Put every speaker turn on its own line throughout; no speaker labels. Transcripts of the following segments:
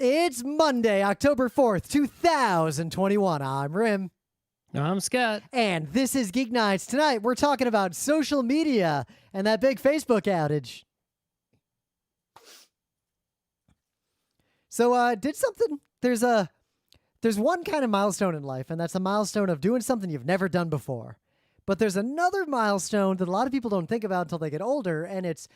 It's Monday, October 4th, 2021. I'm Rim.
I'm Scott.
And this is Geek Nights. Tonight, we're talking about social media and that big Facebook outage. So, there's one kind of milestone in life, and that's a milestone of doing something you've never done before. But there's another milestone that a lot of people don't think about until they get older, and it's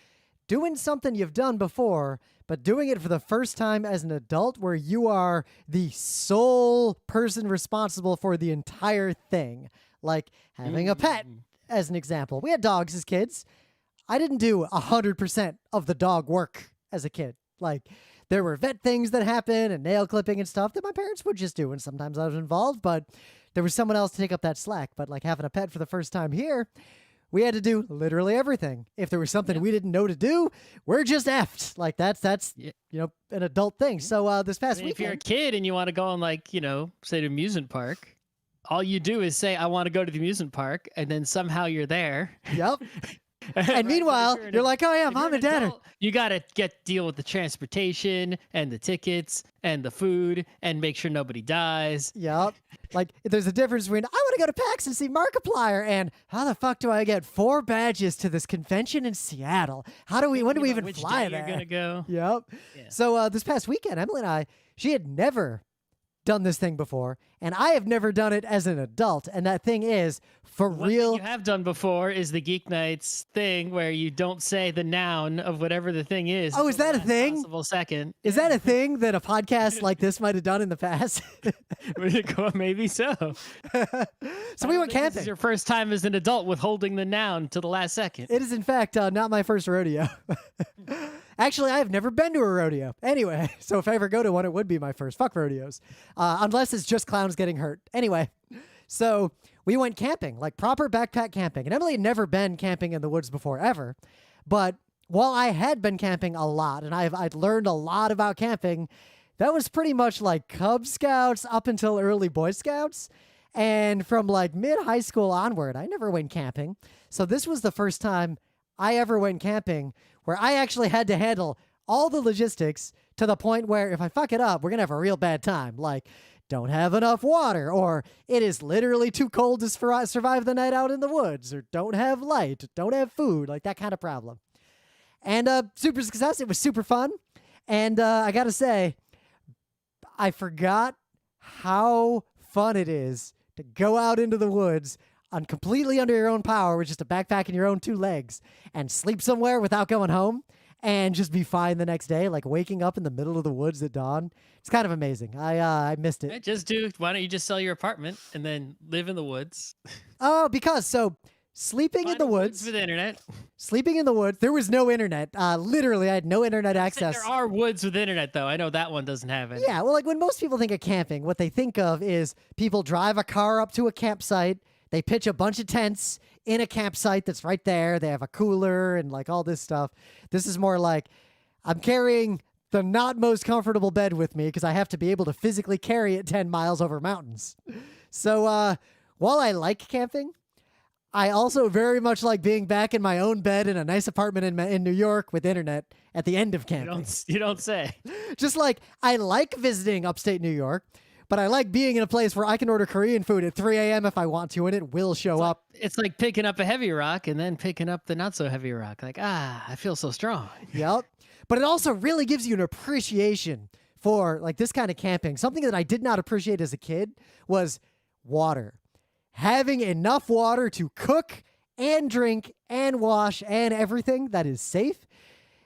doing something you've done before, but doing it for the first time as an adult where you are the sole person responsible for the entire thing. Like having a pet, as an example. We had dogs as kids. I didn't do 100% of the dog work as a kid. Like, there were vet things that happened and nail clipping and stuff that my parents would just do, and sometimes I was involved, but there was someone else to take up that slack. But like having a pet for the first time here, we had to do literally everything. If there was something we didn't know to do, we're just effed. Like that's an adult thing. So this past weekend,
if you're a kid and you want to go on say the amusement park, all you do is say, I want to go to the amusement park, and then somehow you're there.
Yep. And meanwhile, you're like, oh yeah, mom and dad are...
You got to deal with the transportation and the tickets and the food and make sure nobody dies.
Yep. Like, there's a difference between, I want to go to PAX and see Markiplier, and how the fuck do I get 4 badges to this convention in Seattle? When do we even fly there?
You're going to go.
Yep. Yeah. So this past weekend, Emily and I, she had never done this thing before, and I have never done it as an adult, and that thing is for real.
What you have done before is the Geek Nights thing where you don't say the noun of whatever the thing is.
Oh, is that a thing?
Possible second.
Is that a thing that a podcast like this might have done in the past?
Maybe so.
So we went camping.
This is your first time as an adult withholding the noun to the last second.
It is, in fact, not my first rodeo. Actually, I have never been to a rodeo. Anyway, so if I ever go to one, it would be my first. Fuck rodeos. Unless it's just clowns getting hurt. Anyway, so we went camping, like proper backpack camping. And Emily had never been camping in the woods before, ever. But while I had been camping a lot, and I'd learned a lot about camping, that was pretty much like Cub Scouts up until early Boy Scouts. And from like mid-high school onward, I never went camping. So this was the first time I ever went camping where I actually had to handle all the logistics to the point where if I fuck it up, we're going to have a real bad time. Like, don't have enough water, or it is literally too cold to survive the night out in the woods, or don't have light, don't have food, like that kind of problem. And super success. It was super fun. And I got to say, I forgot how fun it is to go out into the woods completely under your own power with just a backpack and your own 2 legs and sleep somewhere without going home and just be fine the next day, like waking up in the middle of the woods at dawn. It's kind of amazing. I missed it.
Why don't you just sell your apartment and then live in the woods?
Oh, so sleeping in the woods
with internet.
Sleeping in the woods. There was no internet. Literally, I had no internet access.
There are woods with internet, though. I know that one doesn't have it.
Yeah, well, like when most people think of camping, what they think of is people drive a car up to a campsite. They pitch a bunch of tents in a campsite that's right there. They have a cooler and like all this stuff. This is more like I'm carrying the not most comfortable bed with me because I have to be able to physically carry it 10 miles over mountains. So while I like camping, I also very much like being back in my own bed in a nice apartment in New York with internet at the end of camping.
You don't say.
Just like I like visiting upstate New York, but I like being in a place where I can order Korean food at 3 a.m. if I want to, and it will show up.
It's like picking up a heavy rock and then picking up the not so heavy rock. Like, I feel so strong.
Yep. But it also really gives you an appreciation for like this kind of camping. Something that I did not appreciate as a kid was water. Having enough water to cook and drink and wash and everything that is safe.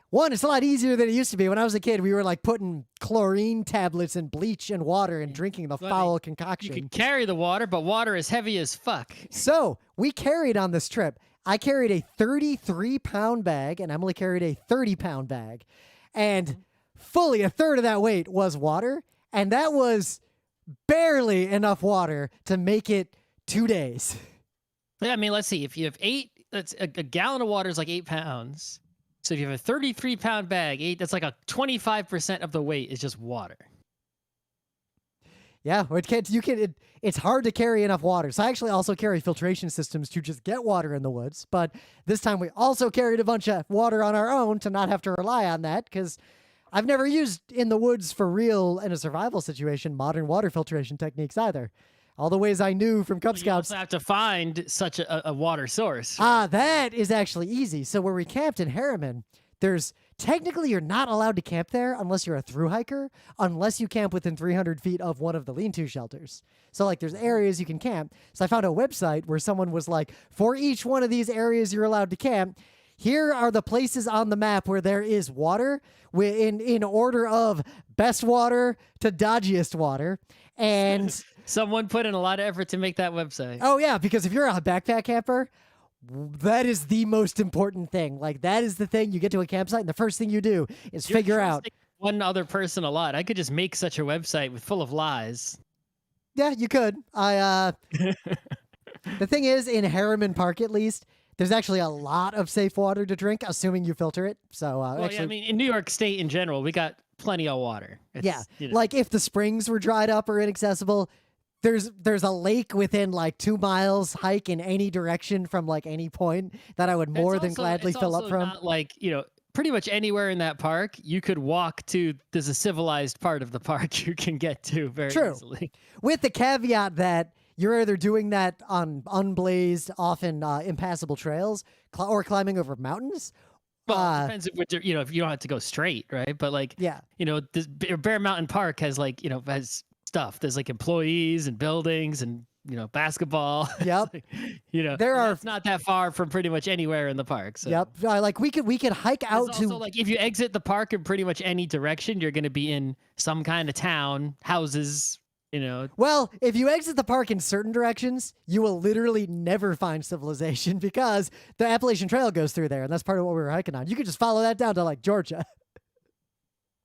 One, it's a lot easier than it used to be. When I was a kid, we were like putting chlorine tablets and bleach and water and drinking the foul concoction.
You can carry the water, but water is heavy as fuck.
So we carried on this trip. I carried a 33-pound bag, and Emily carried a 30-pound bag. And fully a third of that weight was water. And that was barely enough water to make it 2 days.
Yeah, I mean, let's see. If you have a gallon of water is like 8 pounds. So if you have a 33-pound bag, that's like a 25% of the weight is just water.
Yeah, it's hard to carry enough water. So I actually also carry filtration systems to just get water in the woods. But this time we also carried a bunch of water on our own to not have to rely on that because I've never used in the woods for real in a survival situation modern water filtration techniques either. All the ways I knew from Cub
You
Scouts.
also have to find such a water source.
That is actually easy. So where we camped in Harriman, there's technically you're not allowed to camp there unless you're a thru hiker, unless you camp within 300 feet of one of the lean-to shelters. So like there's areas you can camp. So I found a website where someone was like, for each one of these areas you're allowed to camp, here are the places on the map where there is water in order of best water to dodgiest water. And
Someone put in a lot of effort to make that website.
oh yeah, because if you're a backpack camper, that is the most important thing. Like that is the thing. You get to a campsite and the first thing you do is figure out.
One other person a lot. I could just make such a website full of lies.
Yeah, you could. The thing is, in Harriman Park at least, there's actually a lot of safe water to drink, assuming you filter it. So
Well,
actually,
yeah, I mean, in New York State in general, we got plenty of water.
yeah,
You know.
like if the springs were dried up or inaccessible, there's a lake within like 2 miles hike in any direction from like any point that I would more than gladly fill up from.
Not like, pretty much anywhere in that park, you could walk to. There's a civilized part of the park you can get to very easily.
With the caveat that you're either doing that on unblazed, often impassable trails, or climbing over mountains.
Well, it depends if you don't have to go straight, right? But like,
yeah,
this Bear Mountain Park has like, has stuff. There's like employees and buildings and basketball.
Yep.
It's not that far from pretty much anywhere in the park. So.
Yep. Like we could hike out to.
Also, like if you exit the park in pretty much any direction, you're going to be in some kind of town, houses.
Well, if you exit the park in certain directions, you will literally never find civilization because the Appalachian Trail goes through there, and that's part of what we were hiking on. You could just follow that down to like Georgia.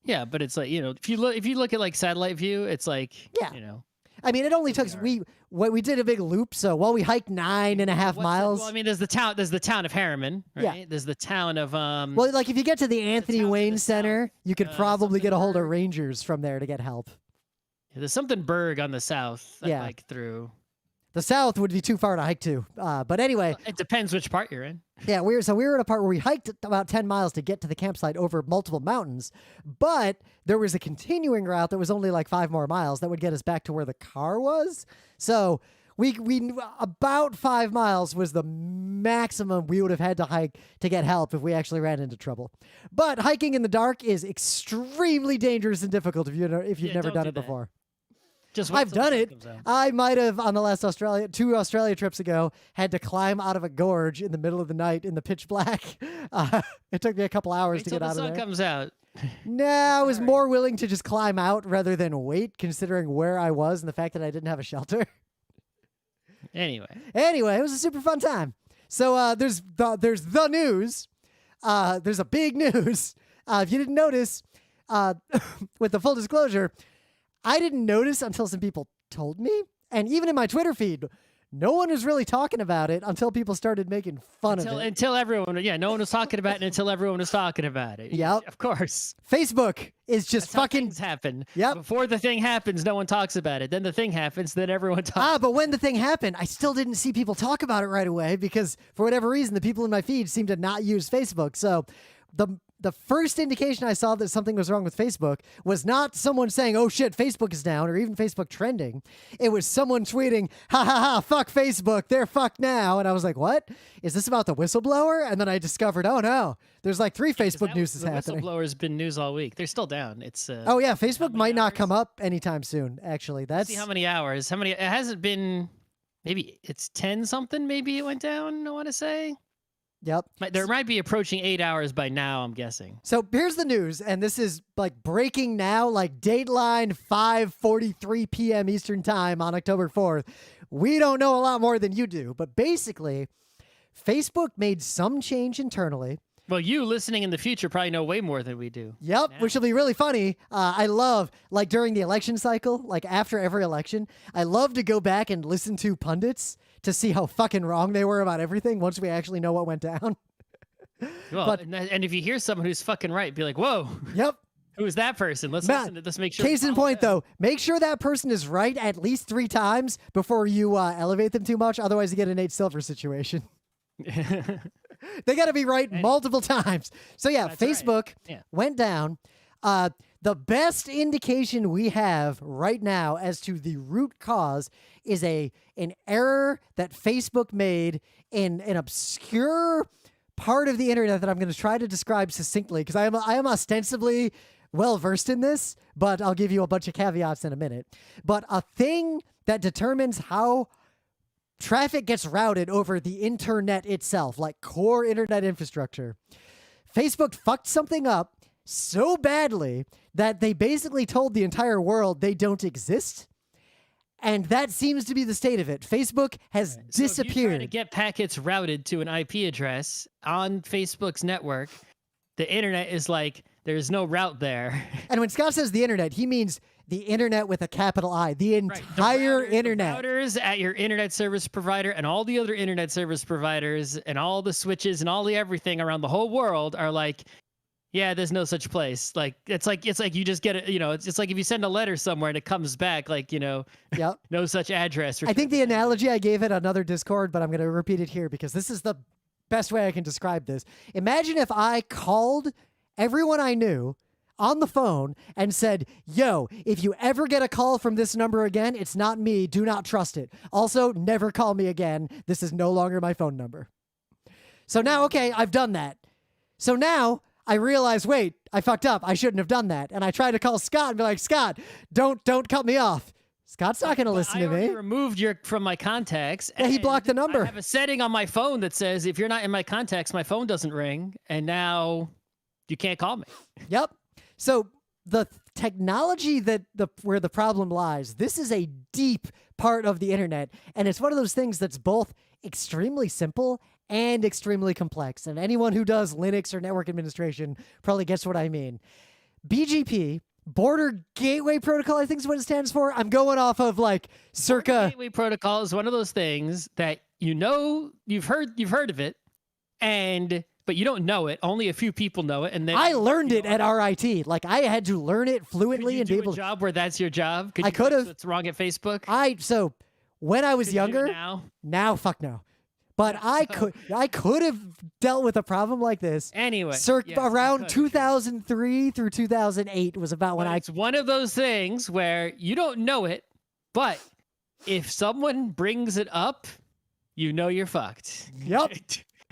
Yeah, but it's like if you look at like satellite view, it's like
I mean, it only took we did a big loop. So while we hiked 9.5 miles.
Well, I mean, there's the town of Harriman, right?
Yeah.
There's the town of
Well, like if you get to the Anthony Wayne Center, you could probably get a hold of rangers from there to get help.
There's something Berg on the south that
Yeah.
hike through.
The south would be too far to hike to. But anyway.
It depends which part you're in.
Yeah, we were at a part where we hiked about 10 miles to get to the campsite over multiple mountains. But there was a continuing route that was only like 5 more miles that would get us back to where the car was. So we about 5 miles was the maximum we would have had to hike to get help if we actually ran into trouble. But hiking in the dark is extremely dangerous and difficult if you've never done it before. I've done it. I might have on the last 2 Australia trips ago had to climb out of a gorge in the middle of the night in the pitch black. It took me a couple hours to get out of there.
The sun comes out.
No, I was more willing to just climb out rather than wait, considering where I was and the fact that I didn't have a shelter.
Anyway,
it was a super fun time. So there's the news. There's a big news. If you didn't notice, with the full disclosure, I didn't notice until some people told me. And even in my Twitter feed, no one was really talking about it until people started making fun of it.
Until everyone, no one was talking about it until everyone was talking about it.
Yep.
Of course.
Facebook is just
That's how
fucking...
things happen.
Yep.
Before the thing happens, no one talks about it. Then the thing happens, then everyone talks.
But when the thing happened, I still didn't see people talk about it right away because for whatever reason, the people in my feed seem to not use Facebook. So the first indication I saw that something was wrong with Facebook was not someone saying, oh shit, Facebook is down, or even Facebook trending. It was someone tweeting, ha ha ha, fuck Facebook, they're fucked now. And I was like, what? Is this about the whistleblower? And then I discovered, oh no, there's like 3 Facebook news happening.
The whistleblower's been news all week. They're still down. It's
oh yeah, Facebook might not come up anytime soon, actually.
See how many hours. It hasn't been, maybe it's 10 something, maybe it went down, I want to say.
Yep.
There might be approaching 8 hours by now, I'm guessing.
So here's the news, and this is like breaking now, like Dateline 5:43 p.m. Eastern Time on October 4th. We don't know a lot more than you do, but basically, Facebook made some change internally.
Well, you listening in the future probably know way more than we do.
Yep, now. Which will be really funny. I love, like during the election cycle, like after every election, I love to go back and listen to pundits to see how fucking wrong they were about everything once we actually know what went down.
Well, and if you hear someone who's fucking right, be like, whoa.
Yep.
Who is that person? Let's make sure.
Case in point, though, make sure that person is right at least 3 times before you elevate them too much. Otherwise, you get a Nate Silver situation. They got to be right multiple times. So yeah, Facebook went down. The best indication we have right now as to the root cause is an error that Facebook made in an obscure part of the internet that I'm going to try to describe succinctly, because I am ostensibly well versed in this, but I'll give you a bunch of caveats in a minute. But a thing that determines how traffic gets routed over the internet itself, like core internet infrastructure. Facebook fucked something up so badly that they basically told the entire world they don't exist. And that seems to be the state of it. Facebook has disappeared.
If you try to get packets routed to an IP address on Facebook's network, the internet is like, there's no route there.
And when Scott says the internet, he means the internet with a capital I, the entire internet.
The routers at your internet service provider and all the other internet service providers and all the switches and all the everything around the whole world are like, yeah, there's no such place. Like it's like you just get it, it's like if you send a letter somewhere and it comes back like, yep. No such address.
I think the analogy I gave it another Discord, but I'm going to repeat it here because this is the best way I can describe this. Imagine if I called everyone I knew on the phone and said, yo, if you ever get a call from this number again, it's not me. Do not trust it. Also, never call me again. This is no longer my phone number. So now, okay, I've done that. So now I realize, wait, I fucked up. I shouldn't have done that. And I try to call Scott and be like, Scott, don't cut me off. Scott's not going to listen to me.
I removed from my contacts.
Yeah, he blocked the number.
I have a setting on my phone that says if you're not in my contacts, my phone doesn't ring. And now you can't call me.
Yep. So the technology where the problem lies, this is a deep part of the internet. And it's one of those things that's both extremely simple and extremely complex. And anyone who does Linux or network administration probably gets what I mean. BGP, Border Gateway Protocol, I think is what it stands for. I'm going off of like circa.
Border Gateway Protocol is one of those things that you've heard of it, but you don't know it. Only a few people know it, and then
I learned it at RIT. Like I had to learn it fluently and be able
to do a job where that's your job.
I could have.
What's wrong at Facebook?
So when I was younger,
now
fuck no. But I could have dealt with a problem like this.
Anyway,
around 2003 through 2008 was about when
It's one of those things where you don't know it, but if someone brings it up, you're fucked.
Yep.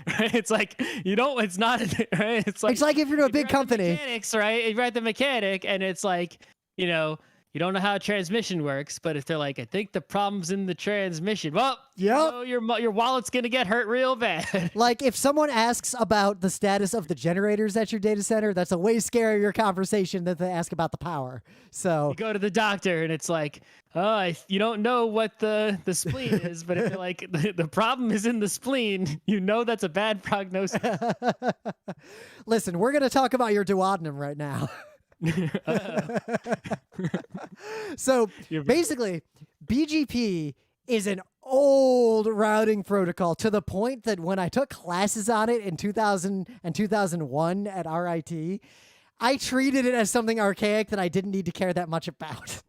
It's like it's not. Right? It's
like if you're in a big company.
Mechanics, right? You're at the mechanic, and it's like you don't know how a transmission works, but if they're like, I think the problem's in the transmission. Well, your wallet's going to get hurt real bad.
Like if someone asks about the status of the generators at your data center, that's a way scarier conversation than they ask about the power. So
you go to the doctor and it's like, you don't know what the spleen is, but if you're like, the problem is in the spleen, that's a bad prognosis.
Listen, we're going to talk about your duodenum right now. So basically, BGP is an old routing protocol to the point that when I took classes on it in 2000 and 2001 at RIT, I treated it as something archaic that I didn't need to care that much about.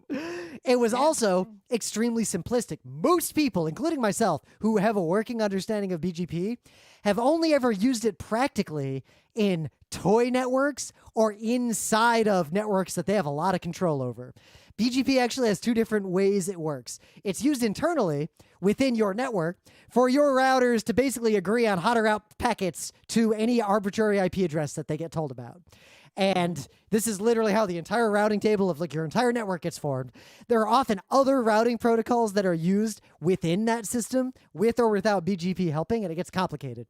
It was also extremely simplistic. Most people, including myself, who have a working understanding of BGP, have only ever used it practically in toy networks or inside of networks that they have a lot of control over. BGP actually has two different ways it works. It's used internally within your network for your routers to basically agree on how to route packets to any arbitrary IP address that they get told about. And this is literally how the entire routing table of like your entire network gets formed. There are often other routing protocols that are used within that system with or without BGP helping, and it gets complicated.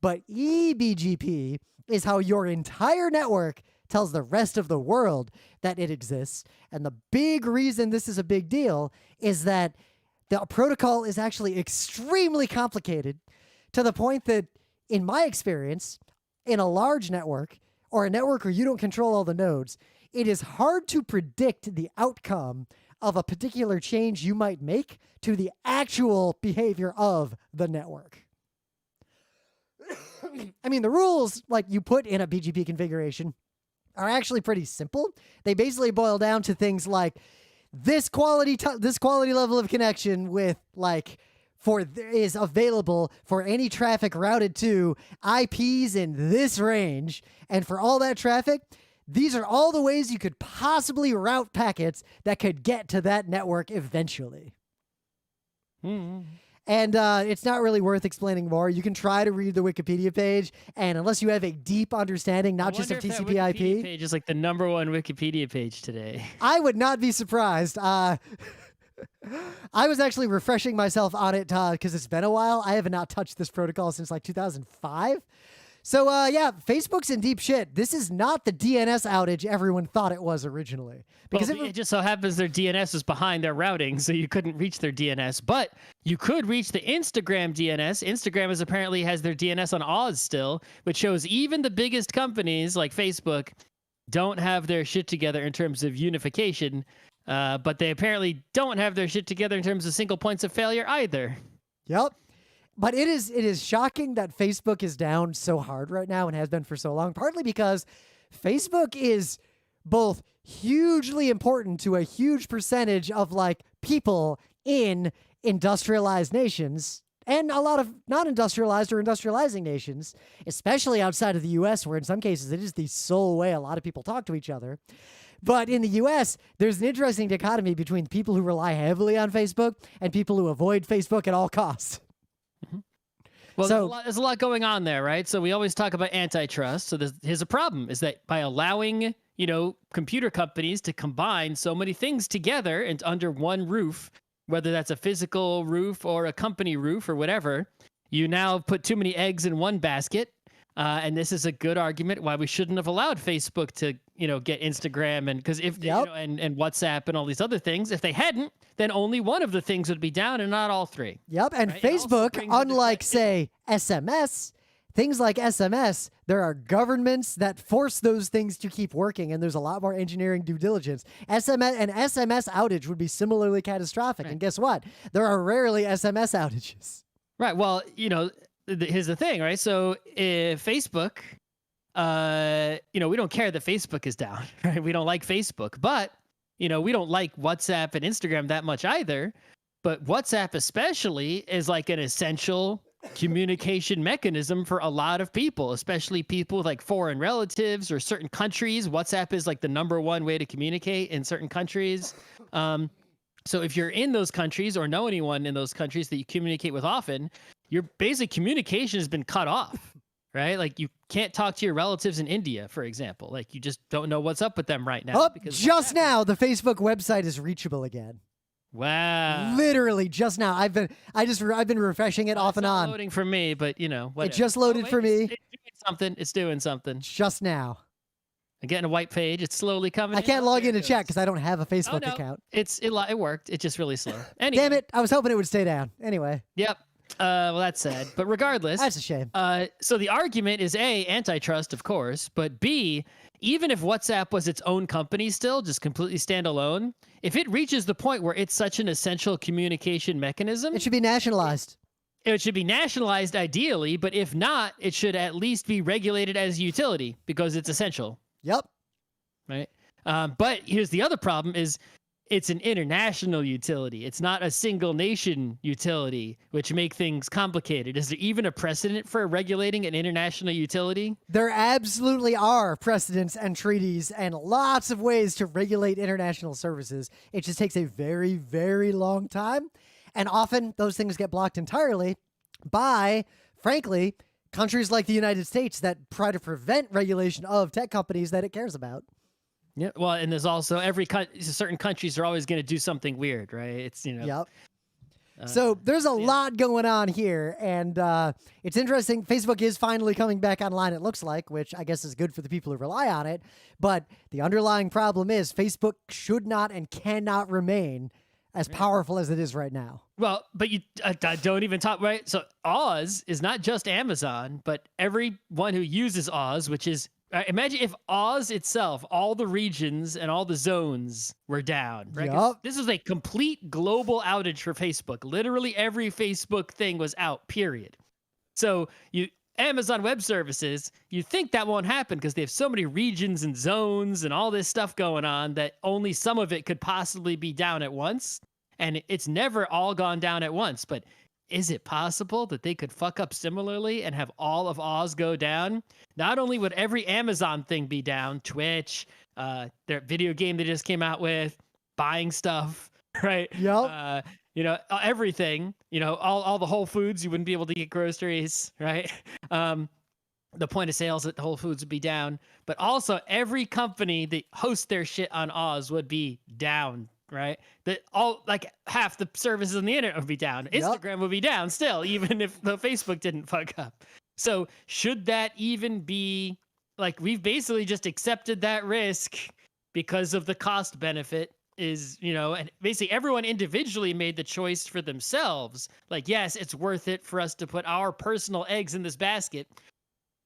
But eBGP is how your entire network tells the rest of the world that it exists. And the big reason this is a big deal is that the protocol is actually extremely complicated to the point that, in my experience, in a large network or a network where you don't control all the nodes, it is hard to predict the outcome of a particular change you might make to the actual behavior of the network. I mean, the rules like you put in a BGP configuration are actually pretty simple. They basically boil down to things like this quality level of connection with is available for any traffic routed to IPs in this range, and for all that traffic, these are all the ways you could possibly route packets that could get to that network eventually.
Mm-hmm.
And it's not really worth explaining more. You can try to read the Wikipedia page, and unless you have a deep understanding, not just of TCP/IP,
Wikipedia page is like the #1 Wikipedia page today.
I would not be surprised. I was actually refreshing myself on it because it's been a while. I have not touched this protocol since like 2005. So yeah, Facebook's in deep shit. This is not the DNS outage everyone thought it was originally. Because
it just so happens their DNS is behind their routing, so you couldn't reach their DNS. But you could reach the Instagram DNS. Instagram apparently has their DNS on Oz still, which shows even the biggest companies like Facebook don't have their shit together in terms of unification. But they apparently don't have their shit together in terms of single points of failure either.
Yep. But it is shocking that Facebook is down so hard right now and has been for so long, partly because Facebook is both hugely important to a huge percentage of like people in industrialized nations and a lot of non-industrialized or industrializing nations, especially outside of the US, where in some cases it is the sole way a lot of people talk to each other. But in the US, there's an interesting dichotomy between people who rely heavily on Facebook and people who avoid Facebook at all costs.
Well, there's a lot going on there, right? So we always talk about antitrust. So here's a problem, is that by allowing, computer companies to combine so many things together and under one roof, whether that's a physical roof or a company roof or whatever, you now put too many eggs in one basket. And this is a good argument why we shouldn't have allowed Facebook to, get Instagram and because if and WhatsApp and all these other things. If they hadn't, then only one of the things would be down and not all three.
Yep. And right? Facebook, unlike say SMS, things like SMS, there are governments that force those things to keep working, and there's a lot more engineering due diligence. SMS outage would be similarly catastrophic. Right. And guess what? There are rarely SMS outages.
Right. Well, here's the thing, right? So if Facebook, we don't care that Facebook is down, right? We don't like Facebook, but, we don't like WhatsApp and Instagram that much either. But WhatsApp especially is like an essential communication mechanism for a lot of people, especially people with like foreign relatives or certain countries. WhatsApp is like the #1 way to communicate in certain countries. So if you're in those countries or know anyone in those countries that you communicate with often, your basic communication has been cut off, right? Like you can't talk to your relatives in India, for example. Like you just don't know what's up with them right now.
Oh, just now, the Facebook website is reachable again.
Wow!
Literally just now. I've been refreshing it off and on.
Loading for me, but whatever.
It just loaded for me.
It's doing something.
Just now.
I'm getting a white page. It's slowly coming.
I can't log in to check because I don't have a Facebook account.
It worked. It's just really slow. Anyway.
Damn it! I was hoping it would stay down. Anyway.
Yep. Well, that's sad. But regardless,
that's a shame.
So the argument is A, antitrust, of course, but B, even if WhatsApp was its own company still, just completely standalone, if it reaches the point where it's such an essential communication mechanism,
it should be nationalized.
It should be nationalized ideally, but if not, it should at least be regulated as a utility because it's essential.
Yep.
Right. But here's the other problem is it's an international utility. It's not a single nation utility, which make things complicated. Is there even a precedent for regulating an international utility?
There absolutely are precedents and treaties and lots of ways to regulate international services. It just takes a very, very long time. And often those things get blocked entirely by, frankly, countries like the United States that try to prevent regulation of tech companies that it cares about.
Yeah, well, and there's also certain countries are always going to do something weird, right? It's
Yep. So there's a lot going on here, and it's interesting. Facebook is finally coming back online, it looks like, which I guess is good for the people who rely on it. But the underlying problem is Facebook should not and cannot remain as powerful as it is right now.
Well, but you don't even talk, right? So Oz is not just Amazon, but everyone who uses Oz, which is, imagine if Oz itself, all the regions and all the zones were down, right?
Yep.
This is a complete global outage for Facebook. Literally every Facebook thing was out, period. So Amazon Web Services, you think that won't happen because they have so many regions and zones and all this stuff going on that only some of it could possibly be down at once. And it's never all gone down at once. But is it possible that they could fuck up similarly and have all of Oz go down? Not only would every Amazon thing be down, Twitch, their video game they just came out with, buying stuff, right?
Yep.
Everything, all the Whole Foods, you wouldn't be able to get groceries, right? The point of sales at Whole Foods would be down, but also every company that hosts their shit on Oz would be down, right? Half the services on the internet would be down. Instagram would be down still, even if the Facebook didn't fuck up. So should that even be like, we've basically just accepted that risk because of the cost benefit is, and basically everyone individually made the choice for themselves. Like, yes, it's worth it for us to put our personal eggs in this basket,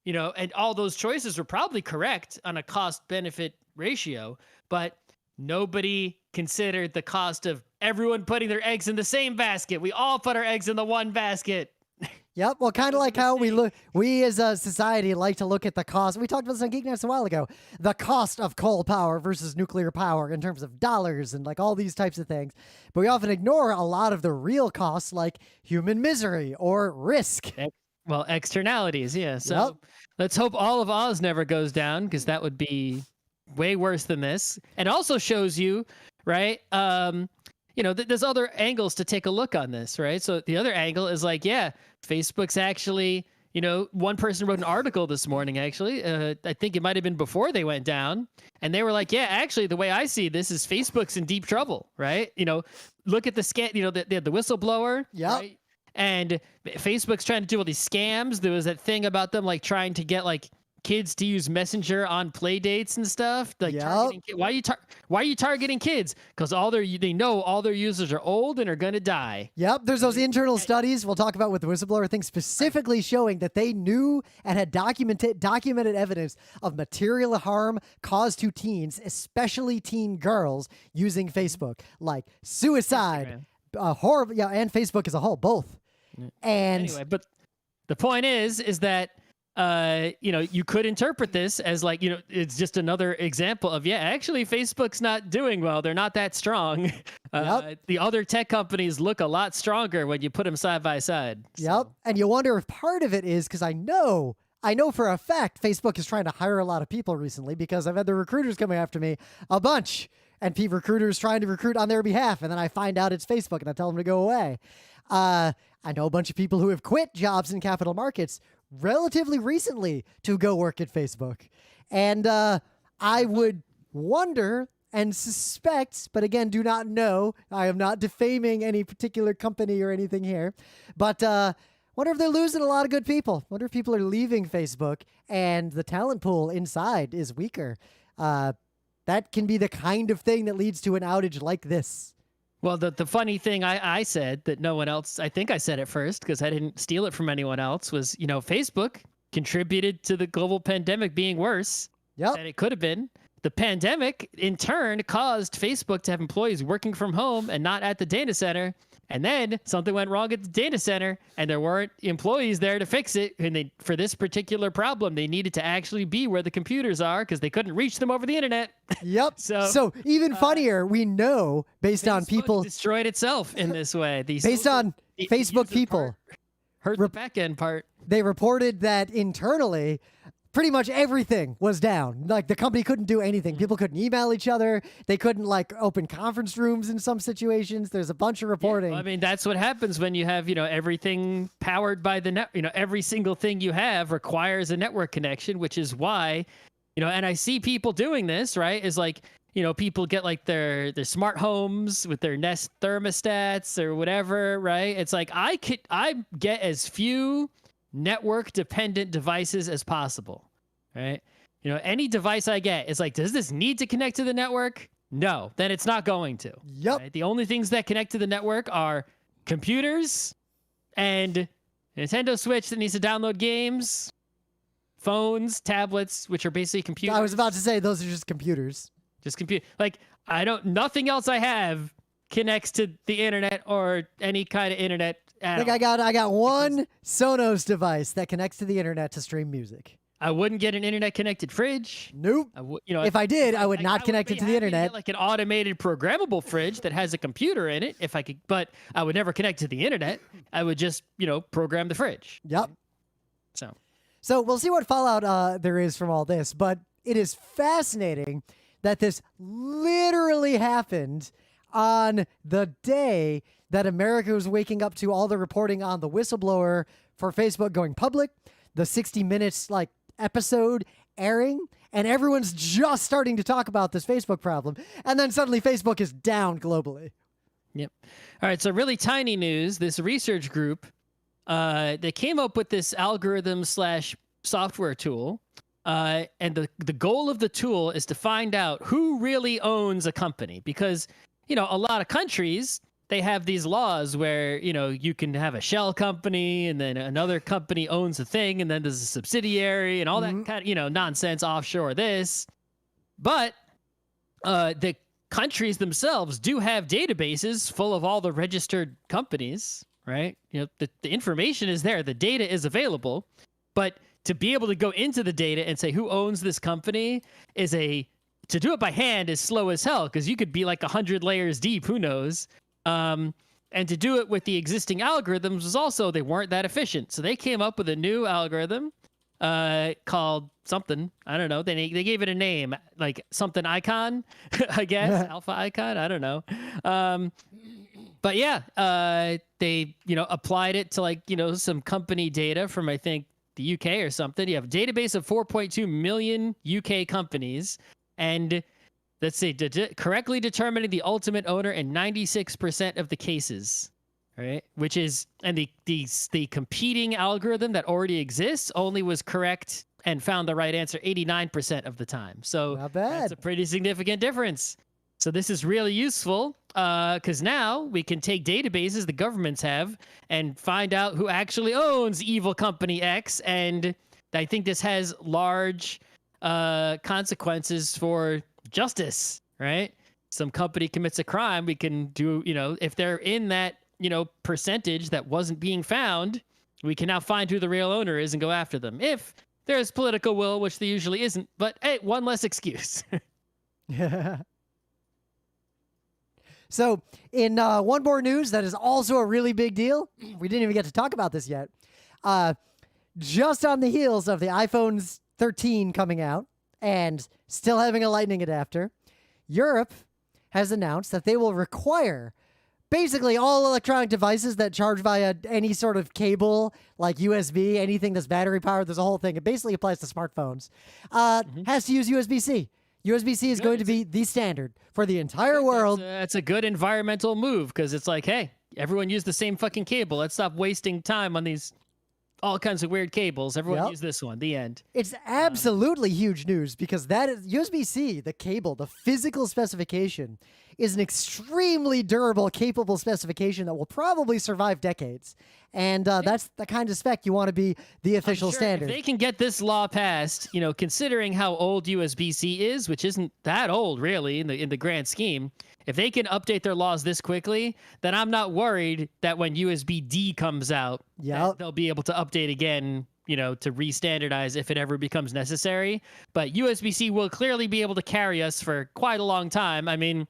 and all those choices were probably correct on a cost benefit ratio, but nobody considered the cost of everyone putting their eggs in the same basket. We all put our eggs in the one basket.
Yep. Well, kind of like how we as a society like to look at the cost. We talked about this on GeekNights a while ago. The cost of coal power versus nuclear power in terms of dollars and like all these types of things. But we often ignore a lot of the real costs like human misery or risk.
Well, externalities. Yeah. So let's hope all of Oz never goes down, because that would be way worse than this. And also shows you, right? There's other angles to take a look on this, right? So the other angle is like, yeah, Facebook's actually, one person wrote an article this morning, actually. I think it might have been before they went down. And they were like, yeah, actually, the way I see this is Facebook's in deep trouble, right? Look at the the whistleblower.
Yeah.
Right? And Facebook's trying to do all these scams. There was that thing about them like trying to get like kids to use Messenger on play dates and stuff. Like, why are you targeting kids? Because they know all their users are old and are going to die.
Yep. There's those internal studies we'll talk about with the whistleblower thing, specifically showing that they knew and had documented evidence of material harm caused to teens, especially teen girls, using Facebook, like suicide, horrible, and Facebook as a whole, both. And
anyway, but the point is that you could interpret this as like, it's just another example of, actually Facebook's not doing well. They're not that strong. The other tech companies look a lot stronger when you put them side by side.
Yep. And you wonder if part of it is because I know for a fact Facebook is trying to hire a lot of people recently, because I've had the recruiters coming after me a bunch, and recruiters trying to recruit on their behalf. And then I find out it's Facebook and I tell them to go away. I know a bunch of people who have quit jobs in capital markets relatively recently to go work at Facebook. And I would wonder and suspect, but again, do not know. I am not defaming any particular company or anything here. But wonder if they're losing a lot of good people. Wonder if people are leaving Facebook and the talent pool inside is weaker. That can be the kind of thing that leads to an outage like this.
Well, the funny thing I said that no one else, I think I said it first because I didn't steal it from anyone else, was, Facebook contributed to the global pandemic being worse than it could have been. The pandemic, in turn, caused Facebook to have employees working from home and not at the data center. And then something went wrong at the data center and there weren't employees there to fix it. And for this particular problem, they needed to actually be where the computers are because they couldn't reach them over the internet.
Yep. So even funnier, we know based on people
destroyed itself in this way.
Based on Facebook people
hurt the back end part.
They reported that internally, pretty much everything was down. Like the company couldn't do anything. People couldn't email each other. They couldn't open conference rooms in some situations. There's a bunch of reporting.
Yeah, well, that's what happens when you have, everything powered by the net. Every single thing you have requires a network connection, which is why, and I see people doing this, right? Is people get their smart homes with their Nest thermostats or whatever, right? It's like I get as few network dependent devices as possible, right? Any device I get is does this need to connect to the network? No, then it's not going to.
Yep.
Right? The only things that connect to the network are computers and Nintendo Switch that needs to download games, phones, tablets, which are basically computers.
I was about to say those are just computers.
Just compute. Nothing else I have connects to the internet or any kind of internet.
I got one Sonos device that connects to the internet to stream music.
I wouldn't get an internet-connected fridge.
Nope. If I did, I would not connect it to the internet.
To get like an automated programmable fridge that has a computer in it, if I could, but I would never connect to the internet. I would just, program the fridge.
Yep.
So
we'll see what fallout there is from all this, but it is fascinating that this literally happened on the day that America was waking up to all the reporting on the whistleblower for Facebook going public, the 60 Minutes episode airing, and everyone's just starting to talk about this Facebook problem. And then suddenly Facebook is down globally.
Yep. All right. So really tiny news. This research group, they came up with this algorithm/software tool. And the goal of the tool is to find out who really owns a company, because, a lot of countries, they have these laws where, you can have a shell company and then another company owns a thing and then there's a subsidiary and all that kind of, nonsense, offshore this. But the countries themselves do have databases full of all the registered companies, right? The information is there. The data is available. But to be able to go into the data and say who owns this company to do it by hand is slow as hell, because you could be like 100 layers deep. Who knows? And to do it with the existing algorithms was also, they weren't that efficient. So they came up with a new algorithm called something. I don't know. They gave it a name, like something icon, I guess. Alpha icon. I don't know. But yeah, they, applied it to some company data from, I think, the UK or something. You have a database of 4.2 million UK companies, and let's see, correctly determining the ultimate owner in 96% of the cases, right? Which is, and the competing algorithm that already exists only was correct and found the right answer 89% of the time. So
not bad.
That's a pretty significant difference. So this is really useful because now we can take databases the governments have and find out who actually owns evil company X. And I think this has large consequences for justice, right? Some company commits a crime, we can do, if they're in that, percentage that wasn't being found, we can now find who the real owner is and go after them. If there's political will, which there usually isn't, but hey, one less excuse.
Yeah. So in one more news that is also a really big deal, we didn't even get to talk about this yet. Just on the heels of the iPhone 13 coming out and still having a lightning adapter, Europe has announced that they will require basically all electronic devices that charge via any sort of cable, like USB, anything that's battery powered. There's a whole thing. It basically applies to smartphones. Has to use USB-C. USB-C is going to be the standard for the entire world.
That's a good environmental move, because it's like, hey, everyone use the same fucking cable. Let's stop wasting time on these all kinds of weird cables. Everyone use this one. The end.
It's absolutely huge news, because that is USB-C, the cable, the physical specification, is an extremely durable, capable specification that will probably survive decades. And that's the kind of spec you want to be the official standard.
If they can get this law passed, considering how old USB-C is, which isn't that old really in the grand scheme, if they can update their laws this quickly, then I'm not worried that when USB-D comes out, that they'll be able to update again, to re-standardize if it ever becomes necessary. But USB-C will clearly be able to carry us for quite a long time. I mean,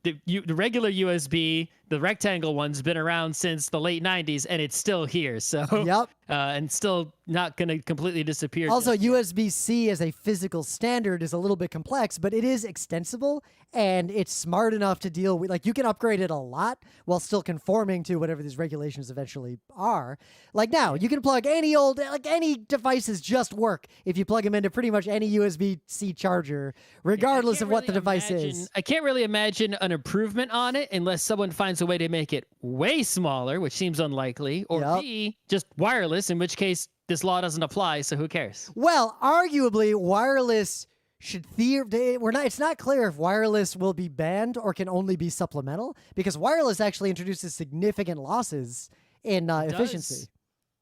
the regular USB, the rectangle one's been around since the late 90s, and it's still here. So, and still not going to completely disappear.
Also, USB-C as a physical standard is a little bit complex, but it is extensible, and it's smart enough to deal with, like, you can upgrade it a lot while still conforming to whatever these regulations eventually are. Like now, you can plug any devices just work if you plug them into pretty much any USB-C charger, regardless of what the device is.
I can't really imagine an improvement on it unless someone finds a way to make it way smaller, which seems unlikely, or B, just wireless, in which case this law doesn't apply, so who cares?
Well, arguably, wireless should it's not clear if wireless will be banned or can only be supplemental, because wireless actually introduces significant losses in efficiency.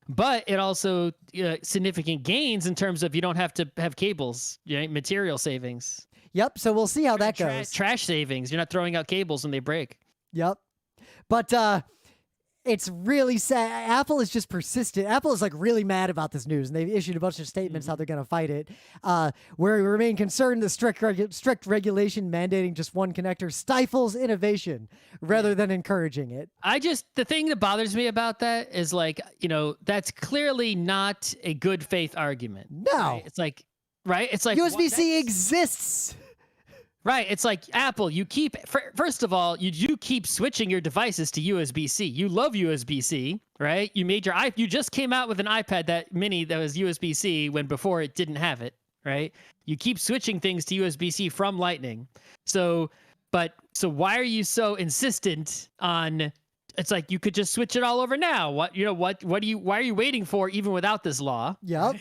But it also significant gains in terms of you don't have to have cables, material savings.
Yep, so we'll see how that goes.
Trash savings. You're not throwing out cables when they break.
Yep. But it's really sad. Apple is just persistent. Apple is like really mad about this news, and they've issued a bunch of statements how they're going to fight it. Where we remain concerned the strict regulation mandating just one connector stifles innovation rather than encouraging it.
The thing that bothers me about that is like, that's clearly not a good faith argument.
No.
Right? It's like, right? It's like
USB-C exists.
Right. It's like Apple, first of all, you keep switching your devices to USB-C. You love USB-C, right? You just came out with an iPad mini that was USB-C when before it didn't have it, right? You keep switching things to USB-C from Lightning. So why are you so insistent on, it's like you could just switch it all over now. Why are you waiting for even without this law?
Yep.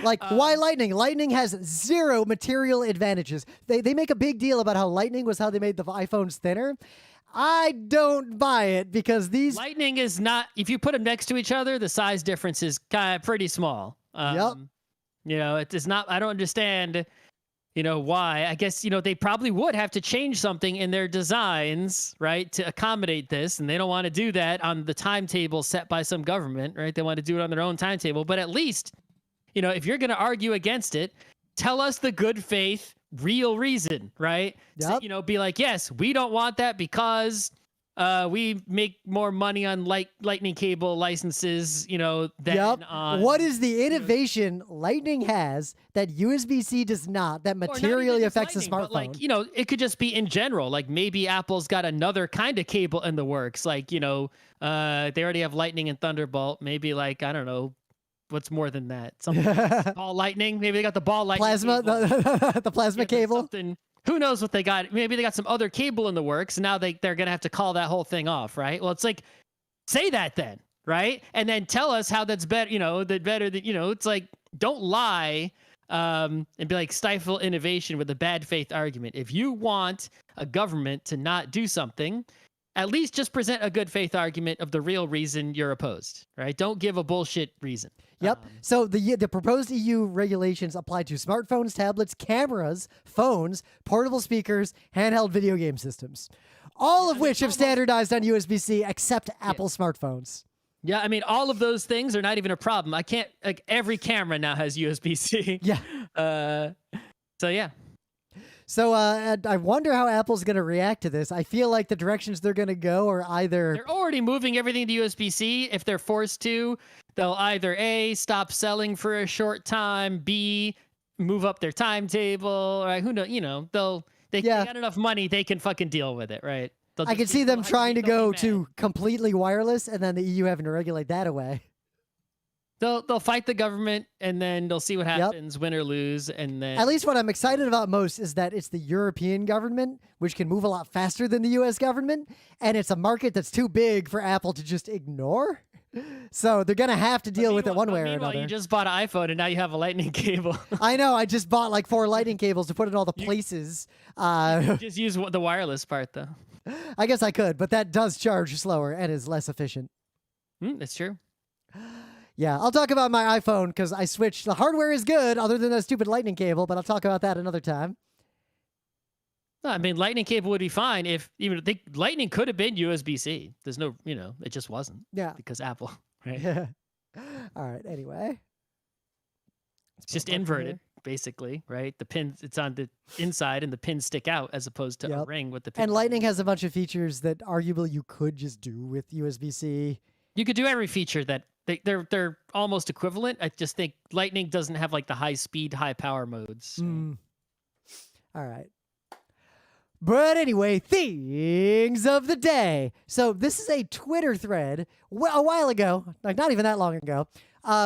Like, why Lightning? Lightning has zero material advantages. They make a big deal about how Lightning was how they made the iPhones thinner. I don't buy it because these...
Lightning is not, if you put them next to each other, the size difference is kind of pretty small.
Yep.
It is not, I don't understand, why. I guess, they probably would have to change something in their designs, right, to accommodate this. And they don't want to do that on the timetable set by some government, right? They want to do it on their own timetable. But at least, if you're going to argue against it, tell us the good faith, real reason, right?
Yep.
So, be like, yes, we don't want that because we make more money on lightning cable licenses, than on...
What is the innovation Lightning has that USB-C does not, that materially affects
Lightning,
a smartphone?
But it could just be in general. Like maybe Apple's got another kind of cable in the works. Like, they already have Lightning and Thunderbolt. Maybe like, I don't know, what's more than that? Something ball lightning. Maybe they got the ball lightning.
Plasma, the plasma cable.
Something. Who knows what they got? Maybe they got some other cable in the works. And now they're going to have to call that whole thing off, right? Well, it's like, say that then, right? And then tell us how that's better, it's like, don't lie and be like stifle innovation with a bad faith argument. If you want a government to not do something, at least just present a good faith argument of the real reason you're opposed, right? Don't give a bullshit reason.
Yep. So the proposed EU regulations apply to smartphones, tablets, cameras, phones, portable speakers, handheld video game systems, all of which have standardized on USB-C except Apple smartphones.
Yeah, I mean, all of those things are not even a problem. Every camera now has USB-C.
Yeah.
So, yeah.
So I wonder how Apple's going to react to this. I feel like the directions they're going to go are either...
They're already moving everything to USB-C. If they're forced to, they'll either A, stop selling for a short time, B, move up their timetable, right? Who knows? They got enough money, they can fucking deal with it, right?
I can see them trying to go to completely wireless and then the EU having to regulate that away.
They'll fight the government and then they'll see what happens, win or lose, and then...
At least what I'm excited about most is that it's the European government, which can move a lot faster than the US government, and it's a market that's too big for Apple to just ignore. So they're going to have to deal with it one way or another.
You just bought an iPhone and now you have a lightning cable.
I know. I just bought like 4 lightning cables to put in all the places.
You just use the wireless part, though.
I guess I could, but that does charge slower and is less efficient.
That's true.
Yeah, I'll talk about my iPhone because I switched. The hardware is good other than that stupid lightning cable, but I'll talk about that another time.
No, I mean, lightning cable would be fine if lightning could have been USB-C. There's no, it just wasn't.
Yeah.
Because Apple, right?
Yeah. All right, anyway.
It's just inverted, basically, right? The pins, it's on the inside and the pins stick out as opposed to a ring with the pins.
And lightning has a bunch of features that arguably you could just do with USB-C.
You could do every feature that they're almost equivalent. I just think Lightning doesn't have like the high speed, high power modes.
All right. But anyway, things of the day. So this is a Twitter thread a while ago, like not even that long ago.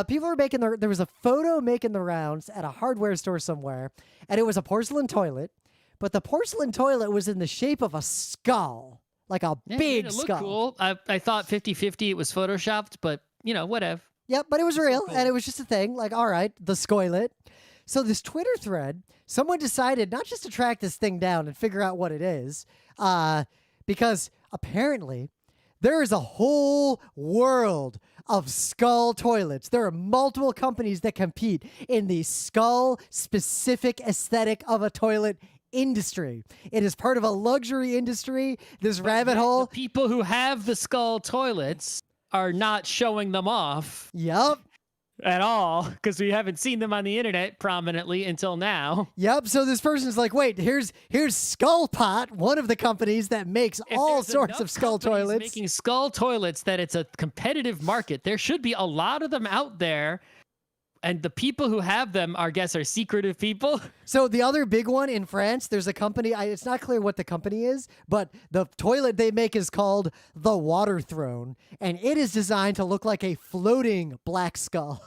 People were making there was a photo making the rounds at a hardware store somewhere, and it was a porcelain toilet, but the porcelain toilet was in the shape of a skull, like a big
it
skull.
Cool. I thought 50-50 it was photoshopped, but whatever.
Yep, but it was real,
cool.
and it was just a thing. Like, all right, the skoilet. So this Twitter thread, someone decided not just to track this thing down and figure out what it is, because apparently there is a whole world of skull toilets. There are multiple companies that compete in the skull-specific aesthetic of a toilet industry. It is part of a luxury industry. This rabbit hole.
The people who have the skull toilets are not showing them off
Yep.
at all because we haven't seen them on the internet prominently until now.
Yep. So this person's like, wait, here's Skull Pot, one of the companies that makes
If
all
there's
sorts
enough
of skull
companies
toilets.
making skull toilets that it's a competitive market, there should be a lot of them out there. And the people who have them, I guess, are secretive people.
So the other big one in France, there's a company, it's not clear what the company is, but the toilet they make is called the Water Throne, and it is designed to look like a floating black skull.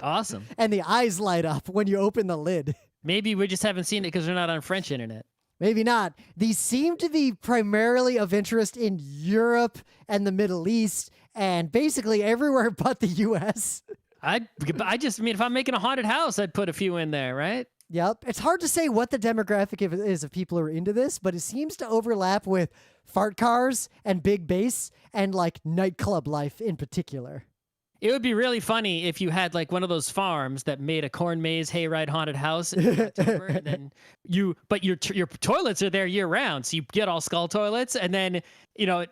Awesome.
And the eyes light up when you open the lid.
Maybe we just haven't seen it because we're not on French internet.
Maybe not. These seem to be primarily of interest in Europe and the Middle East and basically everywhere but the US.
I mean, if I'm making a haunted house, I'd put a few in there, right?
Yep. It's hard to say what the demographic is of people who are into this, but it seems to overlap with fart cars and big bass and like nightclub life in particular.
It would be really funny if you had like one of those farms that made a corn maze hayride haunted house in October, and then your toilets are there year round, so you get all skull toilets, and then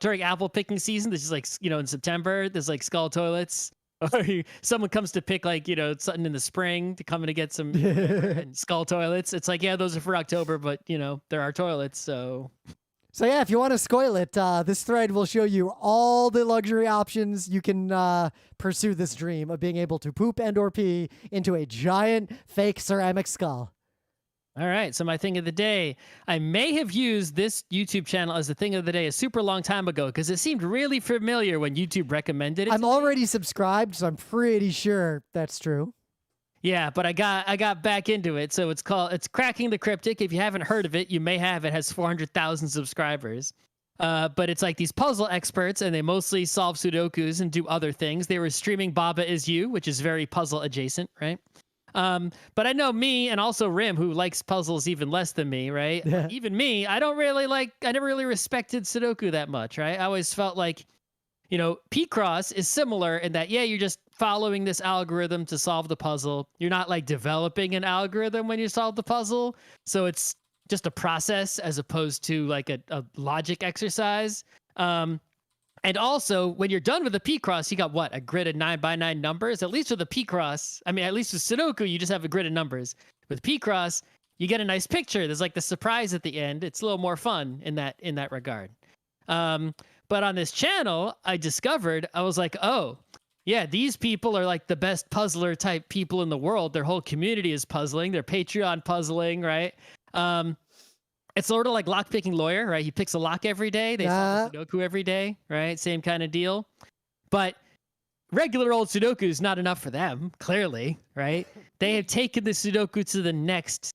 during apple picking season, there's just like in September, there's like skull toilets. Or someone comes to pick like something in the spring to come in to get some and skull toilets. It's like, yeah, those are for October, but there are toilets. So
yeah, if you want to spoil it, this thread will show you all the luxury options you can pursue this dream of being able to poop and or pee into a giant fake ceramic skull.
All right, so my thing of the day, I may have used this YouTube channel as the thing of the day a super long time ago because it seemed really familiar when YouTube recommended it.
I'm already subscribed, so I'm pretty sure that's true.
Yeah, but I got back into it. So it's Cracking the Cryptic. If you haven't heard of it, you may have. It has 400,000 subscribers. But it's like these puzzle experts, and they mostly solve Sudokus and do other things. They were streaming Baba Is You, which is very puzzle adjacent, right? But I know me and also Rim, who likes puzzles even less than me, right?
Yeah.
Even me, I never really respected Sudoku that much, right? I always felt like, P-Cross is similar in that, yeah, you're just following this algorithm to solve the puzzle. You're not like developing an algorithm when you solve the puzzle. So it's just a process as opposed to like a logic exercise. And also, when you're done with the P-Cross, you got what? A grid of 9x9 numbers? At least with the P-Cross, at least with Sudoku, you just have a grid of numbers. With P-Cross, you get a nice picture. There's like the surprise at the end. It's a little more fun in that regard. But on this channel, I was like, oh, yeah, these people are like the best puzzler type people in the world. Their whole community is puzzling. They're Patreon puzzling, right? It's sort of like lock-picking lawyer, right? He picks a lock every day. They solve a Sudoku every day, right? Same kind of deal. But regular old Sudoku is not enough for them, clearly, right? They have taken the Sudoku to the next,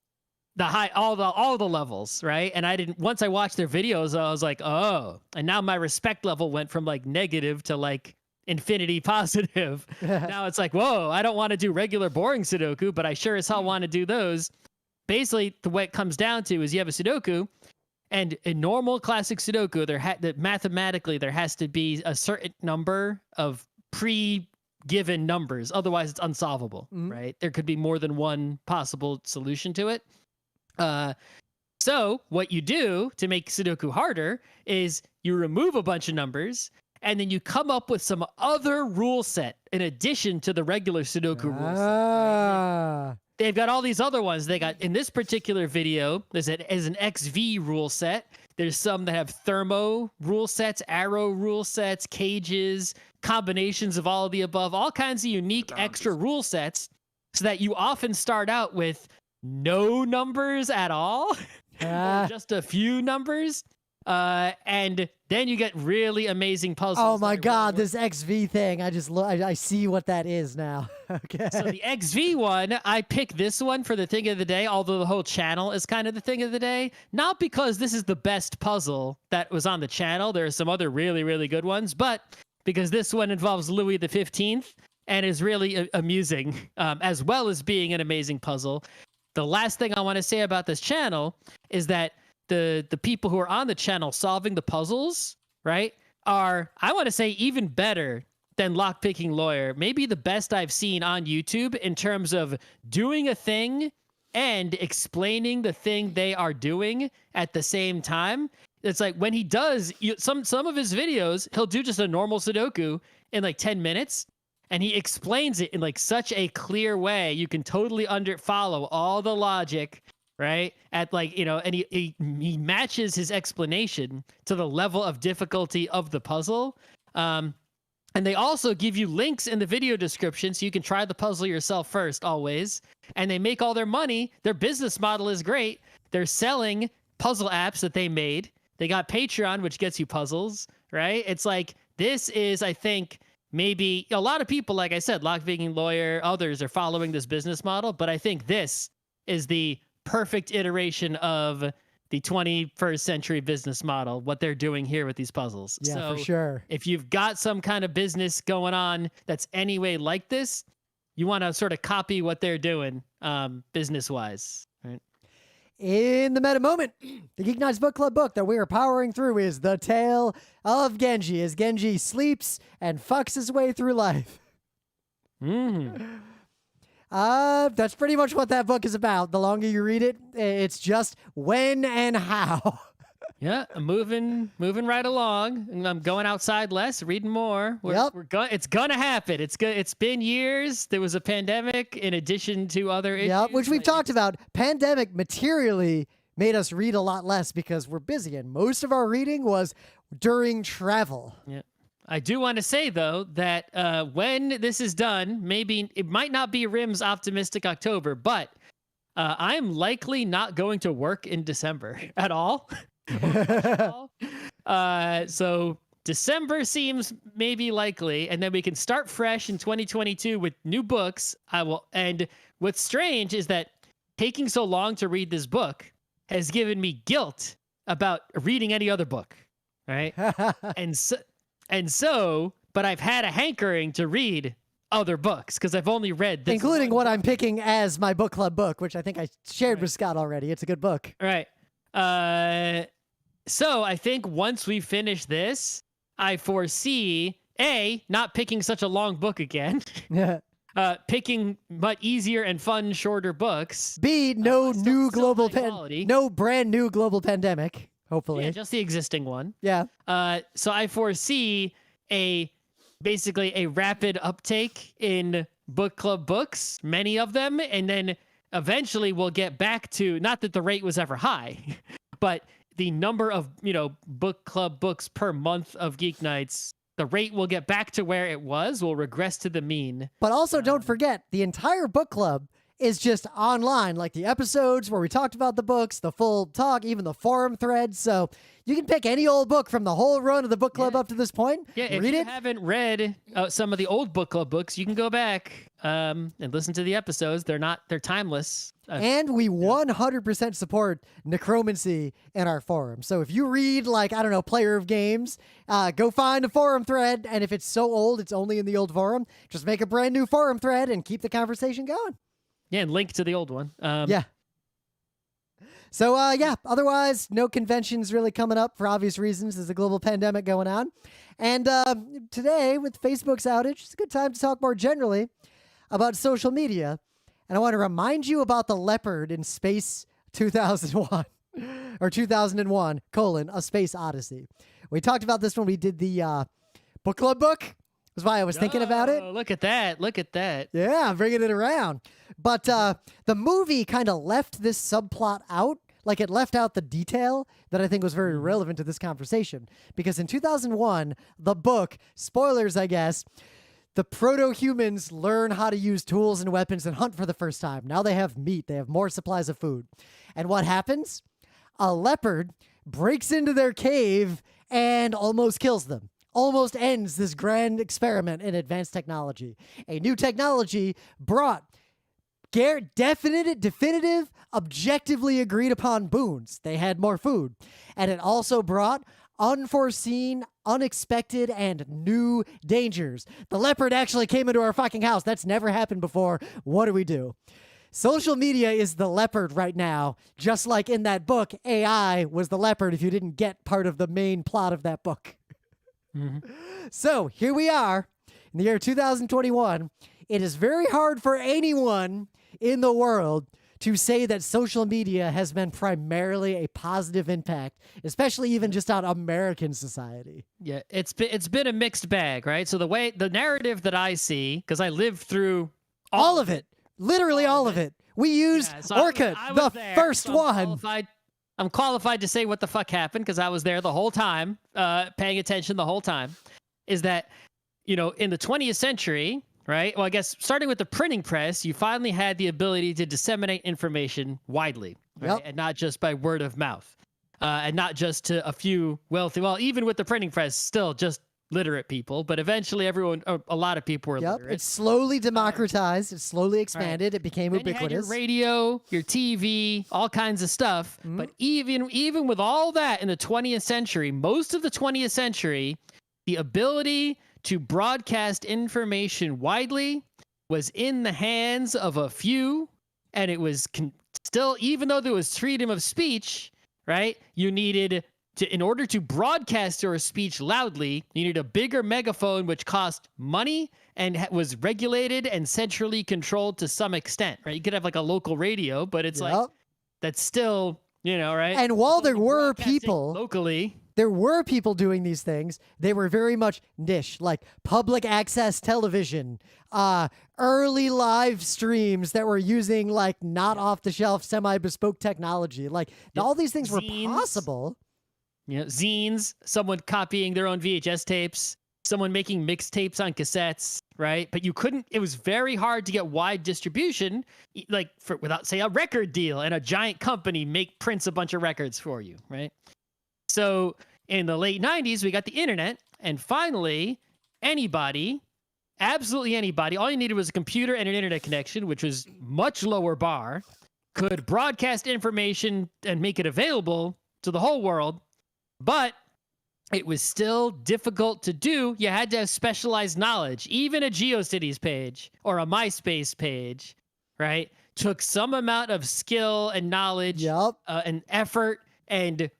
all the levels, right? And once I watched their videos, I was like, oh. And now my respect level went from like negative to like infinity positive. Now it's like, whoa, I don't want to do regular boring Sudoku, but I sure as hell want to do those. Basically, the way it comes down to is you have a Sudoku, and a normal classic Sudoku, mathematically there has to be a certain number of pre-given numbers. Otherwise, it's unsolvable, right? There could be more than one possible solution to it. So what you do to make Sudoku harder is you remove a bunch of numbers, and then you come up with some other rule set in addition to the regular Sudoku rule set. Right? They've got all these other ones. They got, in this particular video, there's an XV rule set. There's some that have thermo rule sets, arrow rule sets, cages, combinations of all of the above, all kinds of unique extra rule sets, so that you often start out with no numbers at all, or just a few numbers. And then you get really amazing puzzles.
Oh my God, this XV thing. I see what that is now. Okay.
So the XV one, I picked this one for the thing of the day, although the whole channel is kind of the thing of the day. Not because this is the best puzzle that was on the channel. There are some other really, really good ones, but because this one involves Louis XV and is really amusing, as well as being an amazing puzzle. The last thing I want to say about this channel is that the people who are on the channel solving the puzzles, right, are, I want to say, even better than Lockpicking Lawyer. Maybe the best I've seen on YouTube in terms of doing a thing and explaining the thing they are doing at the same time. It's like when he does some of his videos, he'll do just a normal Sudoku, in like 10 minutes. And he explains it in like such a clear way. You can totally follow all the logic, right? At like, and he matches his explanation to the level of difficulty of the puzzle. And they also give you links in the video description so you can try the puzzle yourself first, always. And they make all their money. Their business model is great. They're selling puzzle apps that they made. They got Patreon, which gets you puzzles, right? It's like, this is, I think, maybe a lot of people, like I said, Lock Viking Lawyer, others are following this business model, but I think this is the perfect iteration of the 21st century business model, what they're doing here with these puzzles.
Yeah,
so
for sure.
If you've got some kind of business going on that's anyway like this, you want to sort of copy what they're doing business-wise, right?
In the meta moment, the Geek Nights Book Club book that we are powering through is The Tale of Genji, as Genji sleeps and fucks his way through life. That's pretty much what that book is about. The longer you read it, it's just when and how.
Yeah, I'm moving right along, and I'm going outside less, reading more. It's gonna happen. It's been years. There was a pandemic in addition to other issues.
Yep, which we've talked about. Pandemic materially made us read a lot less because we're busy, and most of our reading was during travel.
Yeah. I do want to say, though, that when this is done, maybe it might not be Rim's optimistic October, but I'm likely not going to work in December at all. So December seems maybe likely, and then we can start fresh in 2022 with new books. And what's strange is that taking so long to read this book has given me guilt about reading any other book, right? and so, but I've had a hankering to read other books because I've only read this,
including what I'm picking as my book club book, which I think I shared with Scott already. It's a good book,
right? So I think once we finish this, I foresee not picking such a long book again.
Yeah.
Picking much easier and fun, shorter books.
B, no brand new global pandemic. Hopefully,
yeah, just the existing one.
Yeah.
So I foresee basically a rapid uptake in book club books, many of them, and then eventually we'll get back to, not that the rate was ever high, but the number of, book club books per month of Geek Nights, the rate will get back to where it was, will regress to the mean.
But also don't forget, the entire book club is just online, like the episodes where we talked about the books, the full talk, even the forum threads. So you can pick any old book from the whole run of the book club up to this point.
Yeah, if you haven't read some of the old book club books, you can go back and listen to the episodes. They're timeless.
And we 100% support necromancy in our forum. So if you read, Player of Games, go find a forum thread. And if it's so old, it's only in the old forum, just make a brand new forum thread and keep the conversation going.
Yeah, and link to the old one.
Yeah. So, otherwise, no conventions really coming up for obvious reasons. There's a global pandemic going on. And today, with Facebook's outage, it's a good time to talk more generally about social media. And I want to remind you about the leopard in Space 2001, or 2001, A Space Odyssey. We talked about this when we did the book club book. That's why I was thinking about it.
Look at that.
Yeah, I'm bringing it around. But the movie kind of left this subplot out. Like, it left out the detail that I think was very relevant to this conversation. Because in 2001, the book, spoilers, I guess, the proto-humans learn how to use tools and weapons and hunt for the first time. Now they have meat. They have more supplies of food. And what happens? A leopard breaks into their cave and almost kills them. Almost ends this grand experiment in advanced technology. A new technology brought definitive, objectively agreed upon boons. They had more food. And it also brought unforeseen, unexpected, and new dangers. The leopard actually came into our fucking house. That's never happened before. What do we do? Social media is the leopard right now, just like in that book, AI was the leopard if you didn't get part of the main plot of that book.
Mm-hmm.
So here we are in the year 2021. It is very hard for anyone in the world to say that social media has been primarily a positive impact, especially even just on American society.
Yeah, it's been a mixed bag, right? So the narrative that I see, because I lived through
all of it, literally all of it. We used Orkut, the first one.
I'm qualified to say what the fuck happened because I was there the whole time, paying attention the whole time. Is that, in the 20th century, right? Well, I guess starting with the printing press, you finally had the ability to disseminate information widely, right? And not just by word of mouth, and not just to a few wealthy. Well, even with the printing press, still just literate people, but eventually a lot of people were literate.
It slowly democratized. It slowly expanded. It became ubiquitous.
You had your radio, your TV, all kinds of stuff. But even with all that in the 20th century, most of the 20th century, the ability to broadcast information widely was in the hands of a few, and it was still, even though there was freedom of speech, right? You needed in order to broadcast your speech loudly, you needed a bigger megaphone, which cost money and was regulated and centrally controlled to some extent, right? You could have like a local radio, but it's like, that's still, right?
And while there were people
locally,
there were people doing these things, they were very much niche, like public access television, early live streams that were using like not off the shelf, semi-bespoke technology. Like all these things were possible.
Zines, someone copying their own VHS tapes, someone making mixtapes on cassettes, right? But you couldn't, it was very hard to get wide distribution, like without, say, a record deal and a giant company prints a bunch of records for you, right? So in the late 90s, we got the internet, and finally, absolutely anybody, all you needed was a computer and an internet connection, which was much lower bar, could broadcast information and make it available to the whole world. But it was still difficult to do. You had to have specialized knowledge. Even a GeoCities page or a MySpace page, right, took some amount of skill and knowledge and effort and,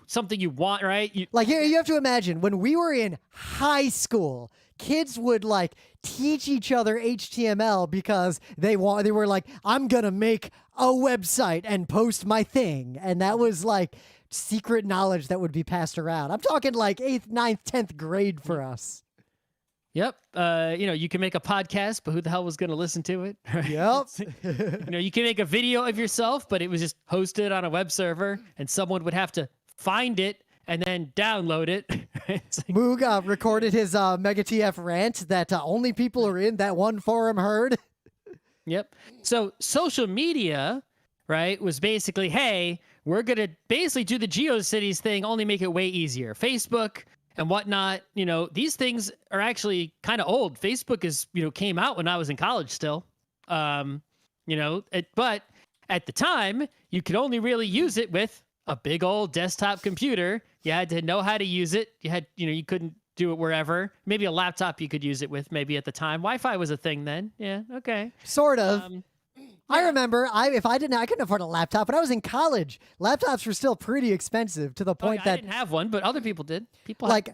something you want, right? You
have to imagine when we were in high school, kids would like teach each other HTML because they were like, I'm going to make a website and post my thing. And that was like secret knowledge that would be passed around. I'm talking like 8th, 9th, 10th grade for us.
Yep. You can make a podcast, but who the hell was going to listen to it?
Yep.
You can make a video of yourself, but it was just hosted on a web server and someone would have to find it and then download it.
Moog recorded his Mega TF rant that only people who are in that one forum heard.
Yep. So social media, right, was basically, hey, we're going to basically do the GeoCities thing, only make it way easier. Facebook and whatnot, these things are actually kind of old. Facebook came out when I was in college still. But at the time, you could only really use it with a big old desktop computer. You had to know how to use it. You couldn't do it wherever. Maybe a laptop you could use it with, maybe at the time. Wi-Fi was a thing then. Yeah, okay.
Sort of. I remember I couldn't afford a laptop. When I was in college, laptops were still pretty expensive to the point that
I didn't have one, but other people did. People had,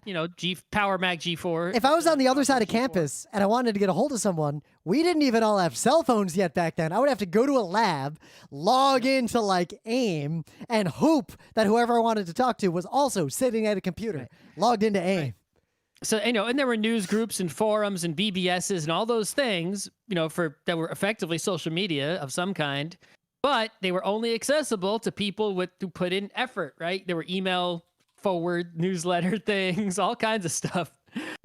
Power Mac G4.
If I was on the other side of campus and I wanted to get a hold of someone, we didn't even all have cell phones yet back then. I would have to go to a lab, log into like AIM, and hope that whoever I wanted to talk to was also sitting at a computer, logged into AIM. Right.
So, and there were news groups and forums and BBSs and all those things, that were effectively social media of some kind, but they were only accessible to people who put in effort, right? There were email forward newsletter things, all kinds of stuff.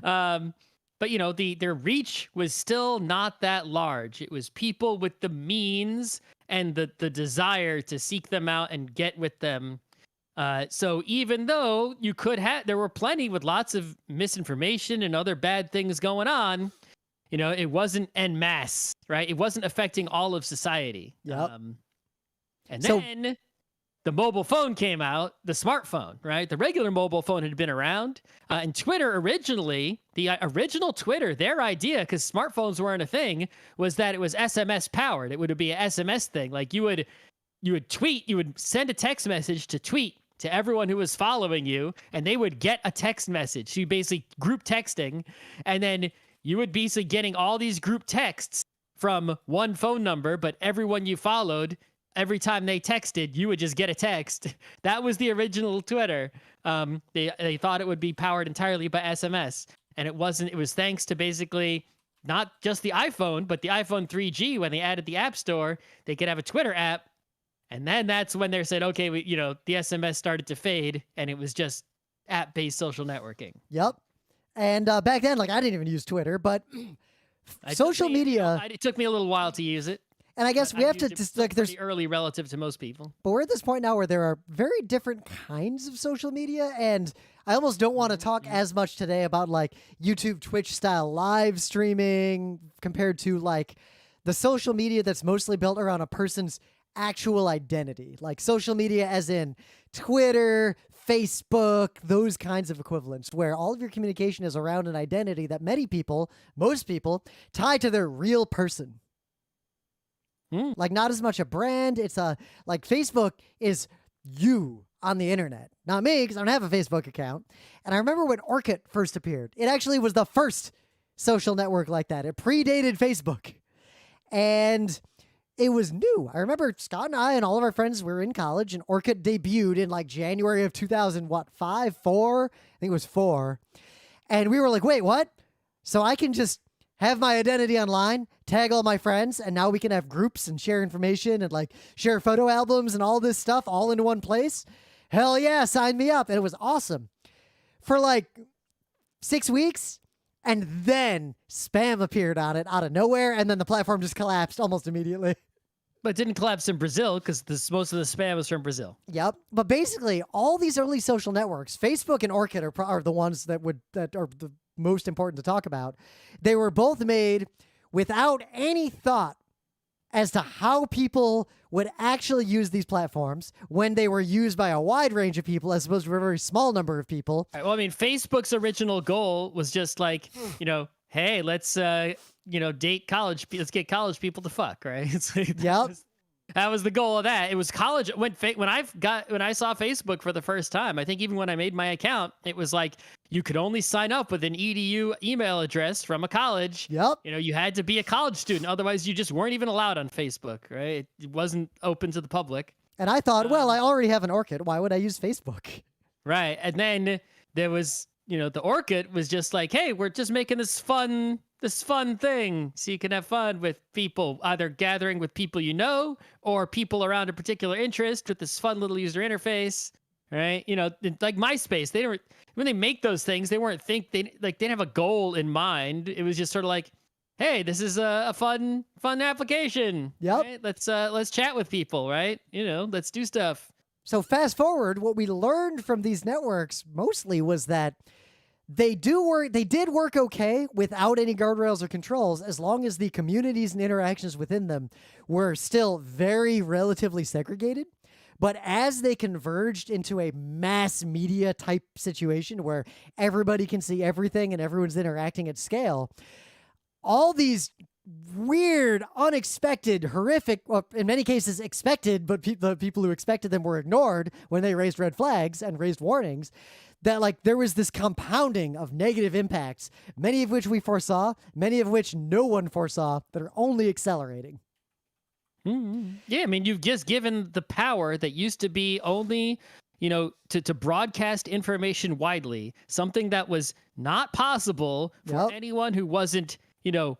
But their reach was still not that large. It was people with the means and the desire to seek them out and get with them. So even though there were plenty with lots of misinformation and other bad things going on, it wasn't en masse, right? It wasn't affecting all of society.
Yep.
Then the mobile phone came out, the smartphone, right? The regular mobile phone had been around. And Twitter originally, the original Twitter, their idea, because smartphones weren't a thing, was that it was SMS powered. It would be an SMS thing. Like you would tweet, you would send a text message to tweet to everyone who was following you, and they would get a text message. So you basically group texting, and then you would be getting all these group texts from one phone number, but everyone you followed, every time they texted, you would just get a text. That was the original Twitter. They thought it would be powered entirely by SMS, and it wasn't. It was thanks to basically not just the iPhone, but the iPhone 3G. When they added the App Store, they could have a Twitter app, and then that's when they said, okay, the SMS started to fade, and it was just app-based social networking.
Yep. And back then, like, I didn't even use Twitter, but social media.
It took me a little while to use it.
And I guess we have to just like there's
early relative to most people.
But we're at this point now where there are very different kinds of social media, and I almost don't want to talk as much today about like YouTube, Twitch style live streaming compared to like the social media that's mostly built around a person's actual identity, like social media as in Twitter, Facebook, those kinds of equivalents, where all of your communication is around an identity that most people, tie to their real person. Like not as much a brand. It's like Facebook is you on the internet, not me, because I don't have a Facebook account. And I remember when Orkut first appeared. It actually was the first social network like that. It predated Facebook, and it was new. I remember Scott and I and all of our friends were in college, and Orkut debuted in like January of 2005, 4? I think it was 4. And we were like, wait, what? So I can just have my identity online, tag all my friends, and now we can have groups and share information and like share photo albums and all this stuff all into one place. Hell yeah, sign me up. And it was awesome for like 6 weeks. And then spam appeared on it out of nowhere. And then the platform just collapsed almost immediately.
But it didn't collapse in Brazil because most of the spam was from Brazil.
Yep. But basically all these early social networks, Facebook and Orkut are the ones that are the most important to talk about. They were both made without any thought as to how people would actually use these platforms when they were used by a wide range of people as opposed to a very small number of people.
Well, I mean, Facebook's original goal was just like, hey, let's date college. Let's get college people to fuck, right? It's like, that was the goal of that. It was college. When I saw Facebook for the first time, I think even when I made my account, it was like you could only sign up with an edu email address from a college.
Yep.
You had to be a college student. Otherwise, you just weren't even allowed on Facebook, right? It wasn't open to the public.
And I thought, well, I already have an Orkut. Why would I use Facebook?
Right. And then there was, the Orkut was just like, hey, we're just making this fun thing so you can have fun with people, either gathering with people or people around a particular interest with this fun little user interface, right? Like MySpace, when they make those things, they didn't have a goal in mind. It was just sort of like, hey, this is a fun application.
Yep.
Right? Let's chat with people, right? Let's do stuff.
So fast forward, what we learned from these networks mostly was that they did work okay without any guardrails or controls, as long as the communities and interactions within them were still very relatively segregated. But as they converged into a mass media type situation where everybody can see everything and everyone's interacting at scale, all these weird, unexpected, horrific, well, in many cases expected, but the people who expected them were ignored when they raised red flags and raised warnings, that like there was this compounding of negative impacts, many of which we foresaw, many of which no one foresaw, that are only accelerating.
Mm-hmm. Yeah, I mean, you've just given the power that used to be only, to broadcast information widely, something that was not possible for anyone who wasn't,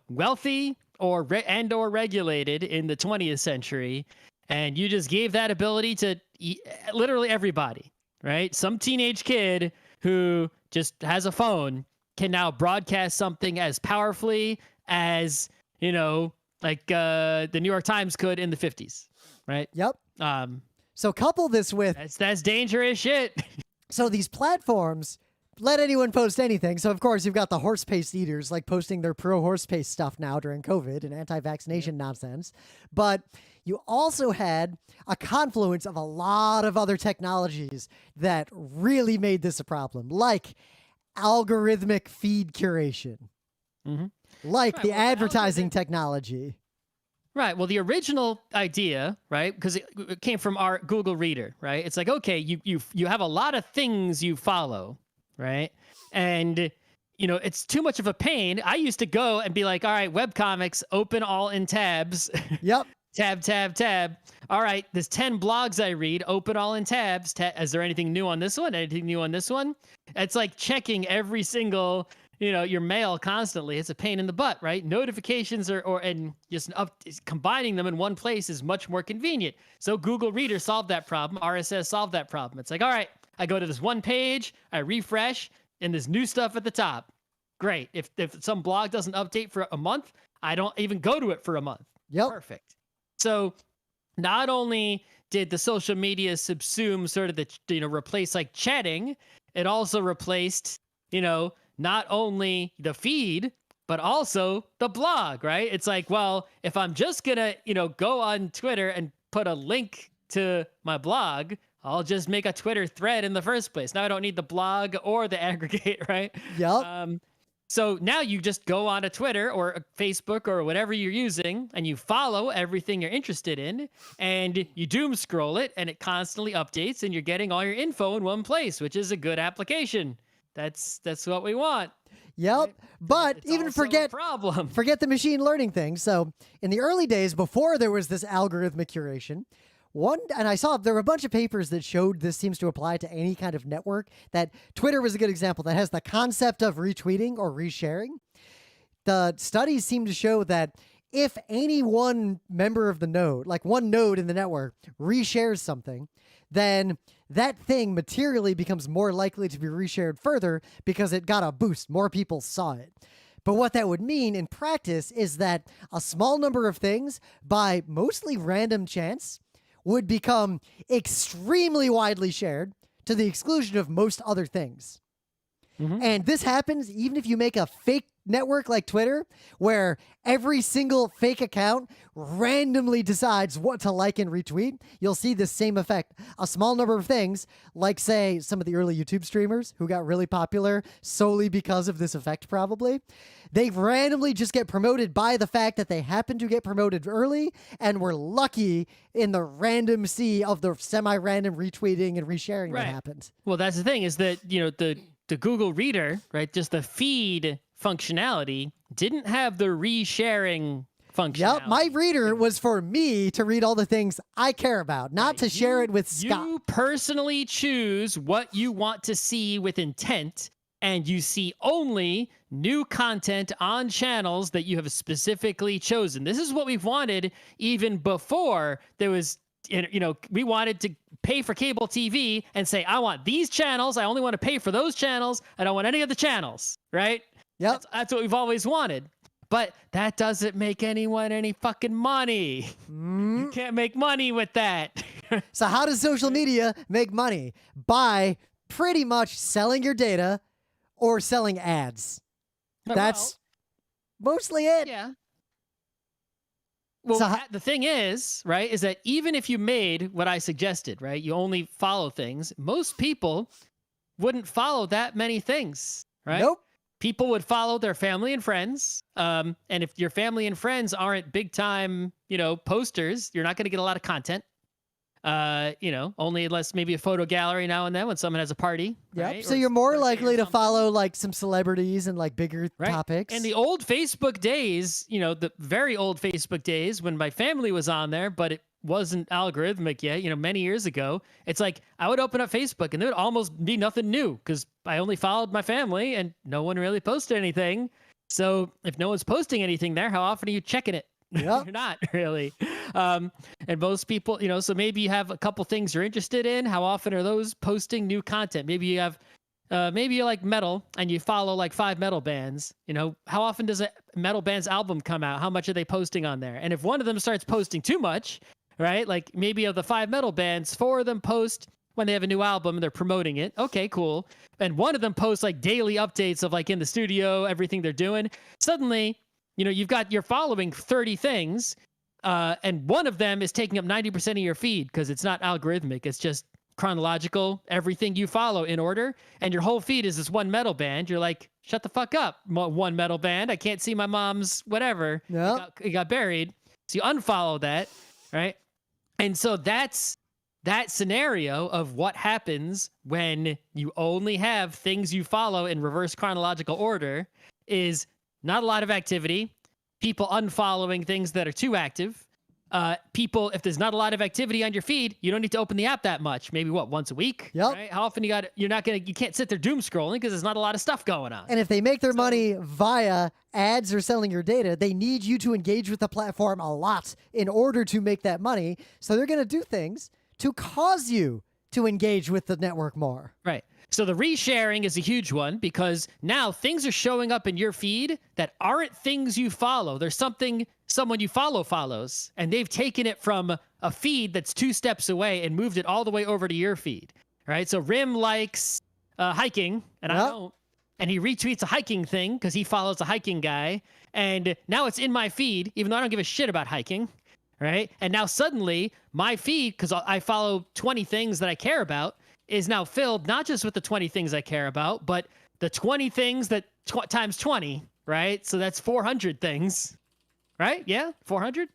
wealthy or regulated in the 20th century. And you just gave that ability to literally everybody. Right? Some teenage kid who just has a phone can now broadcast something as powerfully as, like the New York Times could in the 50s. Right?
Yep. So couple this with...
That's dangerous shit.
So these platforms let anyone post anything. So, of course, you've got the horse paste eaters like posting their pro-horse paste stuff now during COVID and anti-vaccination nonsense. But you also had a confluence of a lot of other technologies that really made this a problem, like algorithmic feed curation, like the advertising technology.
Right. Well, the original idea, right, because it came from our Google Reader, right? It's like, okay, you have a lot of things you follow, right? And it's too much of a pain. I used to go and be like, all right, webcomics, open all in tabs.
Yep.
Tab. All right, there's 10 blogs I read, open all in tabs. Is there anything new on this one? Anything new on this one? It's like checking every single, your mail constantly. It's a pain in the butt, right? Notifications and just combining them in one place is much more convenient. So Google Reader solved that problem. RSS solved that problem. It's like, all right, I go to this one page, I refresh, and there's new stuff at the top. Great. If some blog doesn't update for a month, I don't even go to it for a month.
Yep.
Perfect. So not only did the social media subsume sort of the, replace like chatting, it also replaced, not only the feed, but also the blog, right? It's like, well, if I'm just going to, go on Twitter and put a link to my blog, I'll just make a Twitter thread in the first place. Now I don't need the blog or the aggregate, right?
Yep.
So now you just go on a Twitter or a Facebook or whatever you're using, and you follow everything you're interested in, and you doom scroll it, and it constantly updates, and you're getting all your info in one place, which is a good application. That's what we want.
Yep.
Right?
But
it's
even
also
forget
a problem.
the machine learning thing. So in the early days, before there was this algorithmic curation, and I saw there were a bunch of papers that showed this seems to apply to any kind of network, that Twitter was a good example that has the concept of retweeting or resharing. The studies seem to show that if any one member of the node, like one node in the network, reshares something, then that thing materially becomes more likely to be reshared further because it got a boost. More people saw it. But what that would mean in practice is that a small number of things, by mostly random chance, would become extremely widely shared to the exclusion of most other things. Mm-hmm. And this happens even if you make a fake network like Twitter, where every single fake account randomly decides what to like and retweet. You'll see the same effect. A small number of things, like, say, some of the early YouTube streamers who got really popular solely because of this effect, probably. They randomly just get promoted by the fact that they happen to get promoted early and were lucky in the random sea of the semi-random retweeting and resharing that happened.
Well, that's the thing, is that, the Google Reader, right, just the feed functionality didn't have the resharing functionality.
Yep, my reader was for me to read all the things I care about, not to share it with Scott.
You personally choose what you want to see with intent, and you see only new content on channels that you have specifically chosen. This is what we've wanted even before there was, we wanted to pay for cable TV and say, I want these channels. I only want to pay for those channels. I don't want any of the channels, right?
Yep.
That's what we've always wanted. But that doesn't make anyone any fucking money. You can't make money with that.
So how does social media make money? By pretty much selling your data or selling ads. That's mostly it.
Yeah. Well, the thing is, right, is that even if you made what I suggested, right, you only follow things, most people wouldn't follow that many things, right?
Nope.
People would follow their family and friends. And if your family and friends aren't big time, posters, you're not going to get a lot of content. Only unless maybe a photo gallery now and then when someone has a party.
Yeah.
Right?
So you're more likely to follow like some celebrities and like bigger topics.
And the old Facebook days, the very old Facebook days when my family was on there, but it wasn't algorithmic yet, many years ago, it's like I would open up Facebook and there would almost be nothing new because I only followed my family and no one really posted anything. So if no one's posting anything there, how often are you checking it?
Yep.
You're not really. And most people, so maybe you have a couple things you're interested in. How often are those posting new content? Maybe you have, maybe you like metal and you follow like 5 metal bands. How often does a metal band's album come out? How much are they posting on there? And if one of them starts posting too much, right? Like maybe of the 5 metal bands, 4 of them post when they have a new album and they're promoting it. Okay, cool. And one of them posts like daily updates of like in the studio, everything they're doing. Suddenly, you're following 30 things, and one of them is taking up 90% of your feed because it's not algorithmic. It's just chronological, everything you follow in order. And your whole feed is this one metal band. You're like, shut the fuck up, one metal band. I can't see my mom's whatever.
Yep.
It got buried. So you unfollow that, right? And so that's that scenario of what happens when you only have things you follow in reverse chronological order is not a lot of activity, people unfollowing things that are too active. People, if there's not a lot of activity on your feed, you don't need to open the app that much. Maybe once a week.
Yep.
Right? How often you can't sit there doom scrolling because there's not a lot of stuff going on.
And if they make their money via ads or selling your data, they need you to engage with the platform a lot in order to make that money. So they're going to do things to cause you to engage with the network more.
Right. So the resharing is a huge one because now things are showing up in your feed that aren't things you follow. There's something someone you follow follows, and they've taken it from a feed that's 2 steps away and moved it all the way over to your feed. Right. So Rim likes hiking, and I don't. And he retweets a hiking thing because he follows a hiking guy. And now it's in my feed, even though I don't give a shit about hiking. Right. And now suddenly my feed, because I follow 20 things that I care about, is now filled not just with the 20 things I care about, but the 20 things that times 20, right? So that's 400 things, right? Yeah, 400?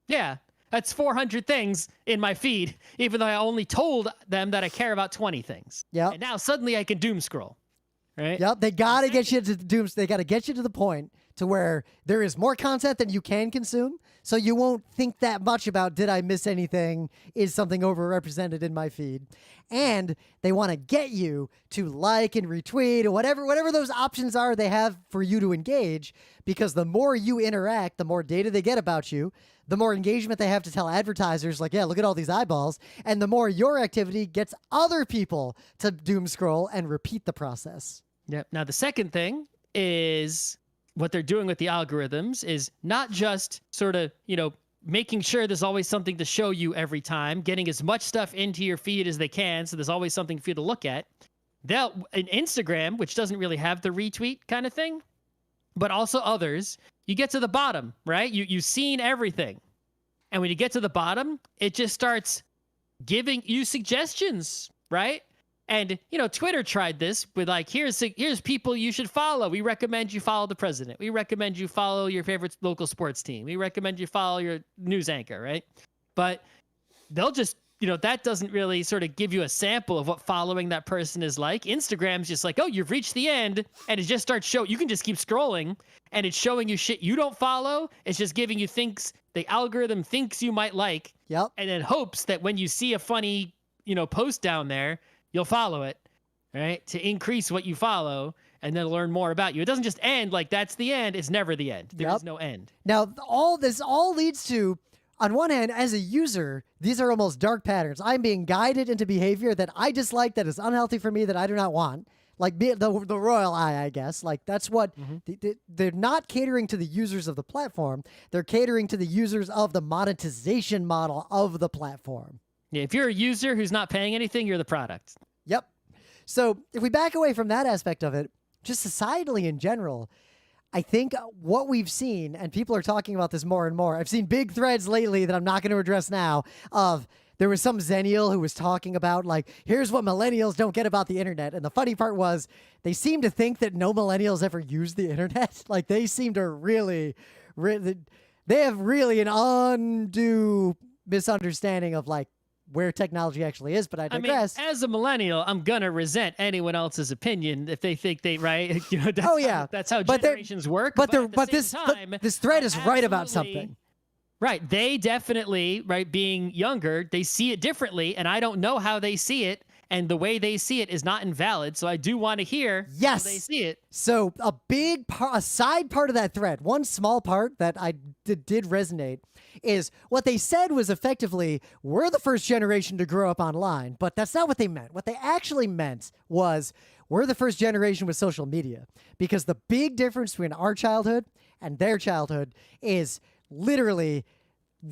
Yeah, that's 400 things in my feed, even though I only told them that I care about 20 things.
Yeah.
And now suddenly I can doom scroll, right?
Yep, they got to get you to they got to get you to the point to where there is more content than you can consume, so you won't think that much about, did I miss anything? Is something overrepresented in my feed? And they want to get you to like and retweet or whatever those options are they have for you to engage, because the more you interact, the more data they get about you, the more engagement they have to tell advertisers, like, yeah, look at all these eyeballs, and the more your activity gets other people to doom scroll and repeat the process.
Yep. Now, the second thing is what they're doing with the algorithms is not just sort of, making sure there's always something to show you every time, getting as much stuff into your feed as they can, so there's always something for you to look at. In Instagram, which doesn't really have the retweet kind of thing, but also others, you get to the bottom, right? You've seen everything. And when you get to the bottom, it just starts giving you suggestions, right? And, Twitter tried this with like, here's people you should follow. We recommend you follow the president. We recommend you follow your favorite local sports team. We recommend you follow your news anchor, right? But they'll just, that doesn't really sort of give you a sample of what following that person is like. Instagram's just like, oh, you've reached the end. And it just starts you can just keep scrolling and it's showing you shit you don't follow. It's just giving you things the algorithm thinks you might like.
Yep.
And then hopes that when you see a funny, post down there, you'll follow it, right? To increase what you follow and then learn more about you. It doesn't just end like that's the end. It's never the end. There is no end.
Now, all this leads to, on one hand, as a user, these are almost dark patterns. I'm being guided into behavior that I dislike, that is unhealthy for me, that I do not want. Like the royal eye, I guess. Like that's what they're not catering to the users of the platform. They're catering to the users of the monetization model of the platform.
Yeah, if you're a user who's not paying anything, you're the product.
Yep. So if we back away from that aspect of it, just societally in general, I think what we've seen, and people are talking about this more and more, I've seen big threads lately that I'm not going to address now, of there was some Zennial who was talking about, like, here's what millennials don't get about the internet. And the funny part was they seem to think that no millennials ever use the internet. Like, they seem to really, they have really an undue misunderstanding of, like, where technology actually is, but I digress.
I mean, as a millennial, I'm gonna resent anyone else's opinion if they think they right. That's how generations work.
But this thread is right about something.
Right, they definitely, right, being younger, they see it differently, and I don't know how they see it, and the way they see it is not invalid. So I do want to hear how they see it.
So a side part of that thread, one small part that I did resonate, is what they said was effectively, we're the first generation to grow up online, but that's not what they meant. What they actually meant was, we're the first generation with social media, because the big difference between our childhood and their childhood is literally,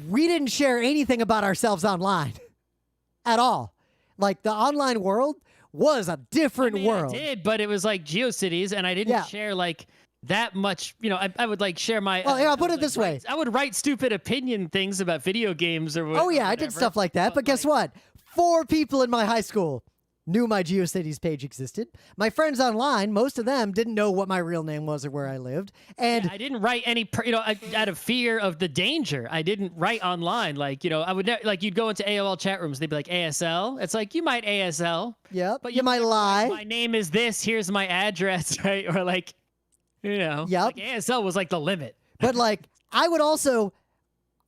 we didn't share anything about ourselves online at all. Like, the online world was a different world.
I did, but it was like GeoCities, and I didn't share like that much. I would like share my.
Well, I'll put it this way:
I would write stupid opinion things about video games or whatever.
Oh yeah, I did stuff like that. But guess what? 4 people in my high school knew my GeoCities page existed. My friends online, most of them didn't know what my real name was or where I lived. And
I didn't write any, out of fear of the danger. I didn't write online. Like, I would like you'd go into AOL chat rooms. They'd be like ASL. It's like, you might ASL.
Yeah,
but
you might lie.
My name is this. Here's my address, right? Or like,
Yep.
like ASL was like the limit.
But like, I would also,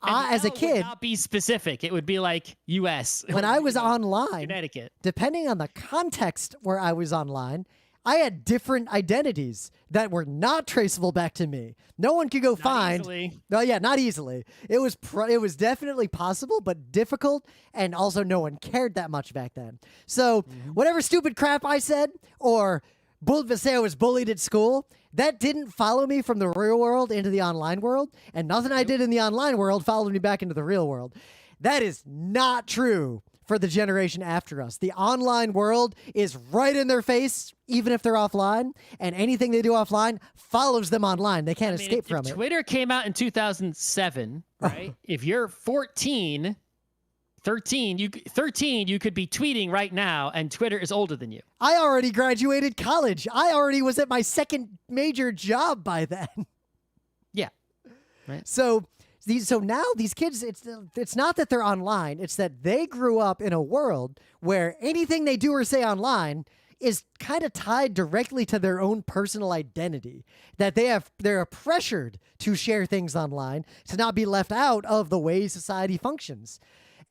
as a kid,
would not be specific. It would be like U.S.
when I was online,
Connecticut.
Depending on the context where I was online, I had different identities that were not traceable back to me. No one could go find.
Easily.
No, yeah, not easily. It was definitely possible, but difficult, and also no one cared that much back then. So whatever stupid crap I said, or say I was bullied at school, that didn't follow me from the real world into the online world, and nothing I did in the online world followed me back into the real world. That is not true for the generation after us. The online world is right in their face, even if they're offline, and anything they do offline follows them online. They can't escape from it.
Twitter came out in 2007, right? If you're 13, you could be tweeting right now, and Twitter is older than you.
I already graduated college. I already was at my second major job by then.
Yeah. Right.
So now these kids, it's not that they're online. It's that they grew up in a world where anything they do or say online is kind of tied directly to their own personal identity. That they're pressured to share things online to not be left out of the way society functions.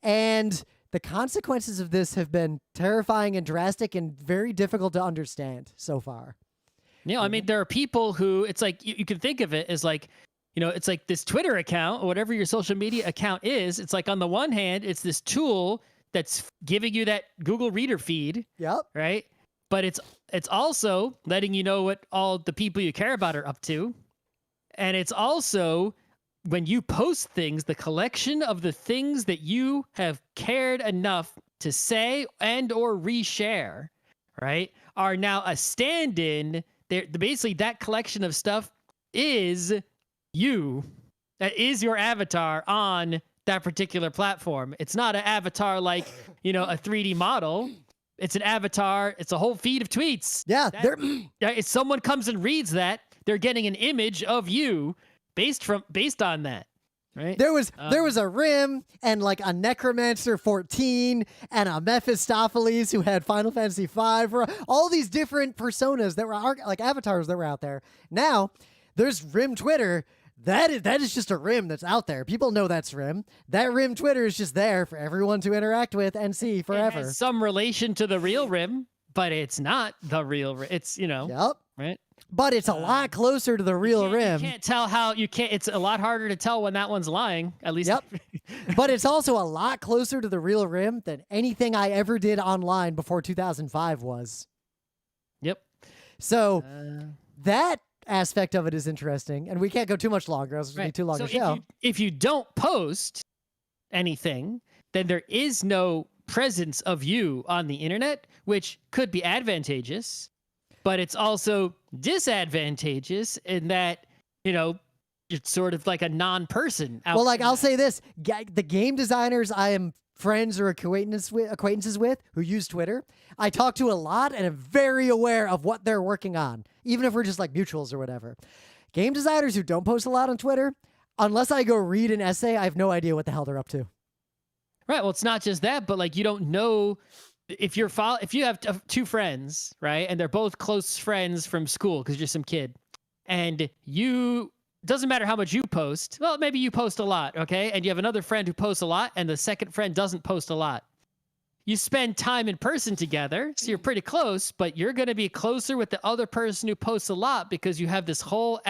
And the consequences of this have been terrifying and drastic and very difficult to understand so far.
Yeah, I mean, there are people who, it's like, you can think of it as like, it's like this Twitter account or whatever your social media account is. It's like, on the one hand, it's this tool that's giving you that Google Reader feed.
Yep.
Right? But it's also letting you know what all the people you care about are up to. And it's also, when you post things, the collection of the things that you have cared enough to say and or reshare, right, are now a stand-in. Basically, that collection of stuff is you. That is your avatar on that particular platform. It's not an avatar like, a 3D model. It's an avatar. It's a whole feed of tweets.
Yeah.
If someone comes and reads that, they're getting an image of you based on that, right?
There was a Rim and like a Necromancer 14 and a Mephistopheles who had Final Fantasy 5, all these different personas that were like avatars that were out there. Now there's Rim Twitter. That is just a Rim that's out there. People know that's Rim. That Rim Twitter is just there for everyone to interact with and see forever.
It has some relation to the real Rim, but it's not the real Rim. It's,
Yep.
Right?
But it's a lot closer to the real Rim.
You can't tell it's a lot harder to tell when that one's lying, at least.
Yep. But it's also a lot closer to the real Rim than anything I ever did online before 2005 was.
Yep.
So that aspect of it is interesting, and we can't go too much longer, else it's going to be too long a show.
If you don't post anything, then there is no presence of you on the internet, which could be advantageous. But it's also disadvantageous in that, it's sort of like a non-person.
Well, like, I'll say this. The game designers I am friends or acquaintances with who use Twitter, I talk to a lot and am very aware of what they're working on, even if we're just like mutuals or whatever. Game designers who don't post a lot on Twitter, unless I go read an essay, I have no idea what the hell they're up to.
Right. Well, it's not just that, but like, you don't know... If you have two friends, right, and they're both close friends from school because you're some kid, and doesn't matter how much you post. Well, maybe you post a lot, okay, and you have another friend who posts a lot, and the second friend doesn't post a lot. You spend time in person together, so you're pretty close, but you're going to be closer with the other person who posts a lot because you have this whole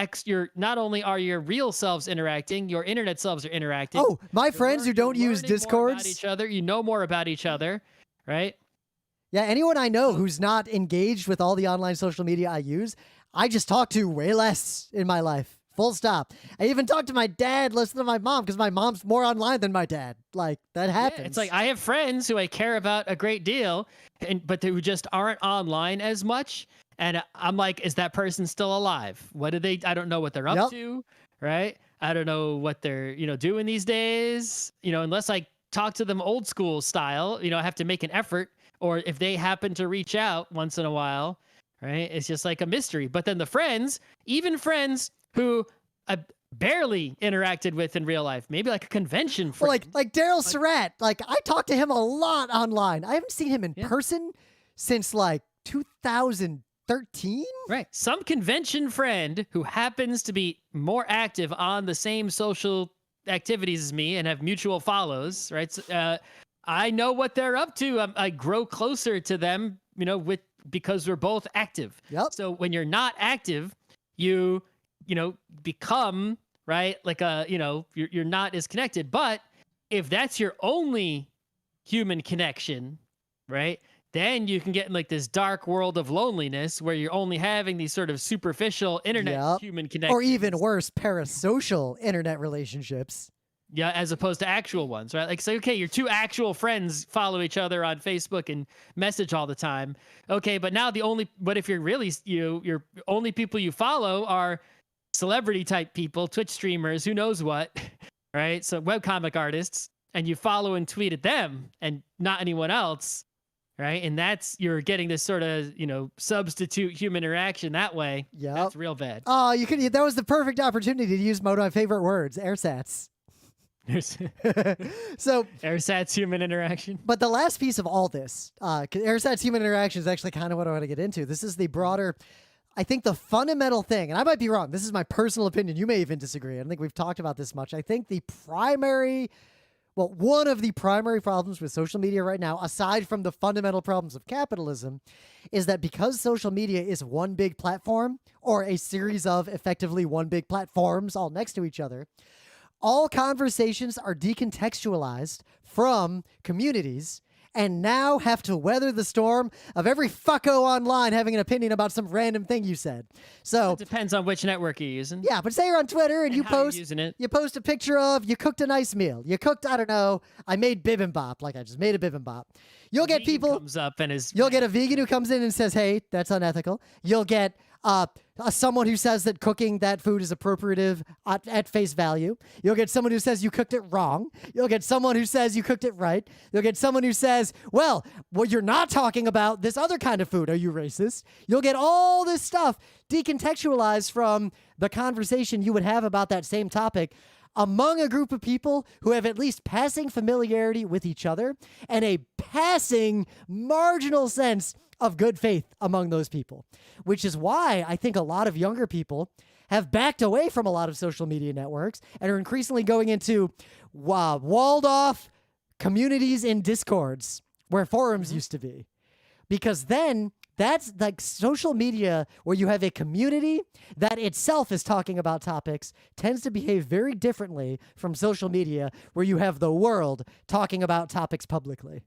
not only are your real selves interacting, your internet selves are interacting.
Oh, my friends who don't use Discords,
each other, you know more about each other, right?
Yeah, anyone I know who's not engaged with all the online social media I use, I just talk to way less in my life. Full stop. I even talk to my dad less than my mom because my mom's more online than my dad. Like, that happens.
Yeah, it's like I have friends who I care about a great deal, but who just aren't online as much. And I'm like, is that person still alive? I don't know what they're up to, right? I don't know what they're, doing these days. Unless I talk to them old school style, I have to make an effort. or if they happen to reach out once in a while, right? It's just like a mystery. But then the friends, even friends who I barely interacted with in real life, maybe like a convention friend.
Well, like Daryl Surratt. Like I talked to him a lot online. I haven't seen him in person since like 2013.
Right. Some convention friend who happens to be more active on the same social activities as me and have mutual follows, right? So, I know what they're up to. I grow closer to them, because we're both active.
Yep.
So when you're not active, you become, right, like you're not as connected. But if that's your only human connection, right, then you can get in like this dark world of loneliness where you're only having these sort of superficial internet human connections.
Or even worse, parasocial internet relationships.
Yeah, as opposed to actual ones, right? Like, say, okay, your two actual friends follow each other on Facebook and message all the time. Okay, but now but if you're really, your only people you follow are celebrity type people, Twitch streamers, who knows what, right? So webcomic artists, and you follow and tweet at them and not anyone else, right? And you're getting this sort of, substitute human interaction that way.
Yeah.
That's real bad.
Oh, that was the perfect opportunity to use one of my favorite words, airsats. So
airsats human interaction.
But the last piece of all this, airsats human interaction is actually kind of what I want to get into. This is the broader, I think the fundamental thing, and I might be wrong. This is my personal opinion. You may even disagree. I don't think we've talked about this much. I think one of the primary problems with social media right now, aside from the fundamental problems of capitalism, is that because social media is one big platform or a series of effectively one big platforms all next to each other, all conversations are decontextualized from communities and now have to weather the storm of every fucko online having an opinion about some random thing you said. So
it depends on which network you're using.
Yeah, but say you're on Twitter and you post
using it.
You post a picture of you cooked a nice meal. You cooked, I don't know, I made bibimbap, like I just made a bibimbap. You'll get people
comes up and
you'll get a vegan who comes in and says, "Hey, that's unethical." You'll get someone who says that cooking that food is appropriative at face value. You'll get someone who says you cooked it wrong. You'll get someone who says you cooked it right. You'll get someone who says, well, you're not talking about this other kind of food. Are you racist? You'll get all this stuff decontextualized from the conversation you would have about that same topic among a group of people who have at least passing familiarity with each other and a passing marginal sense of good faith among those people, which is why I think a lot of younger people have backed away from a lot of social media networks and are increasingly going into walled off communities in Discords where forums used to be. Because then that's like social media where you have a community that itself is talking about topics tends to behave very differently from social media where you have the world talking about topics publicly.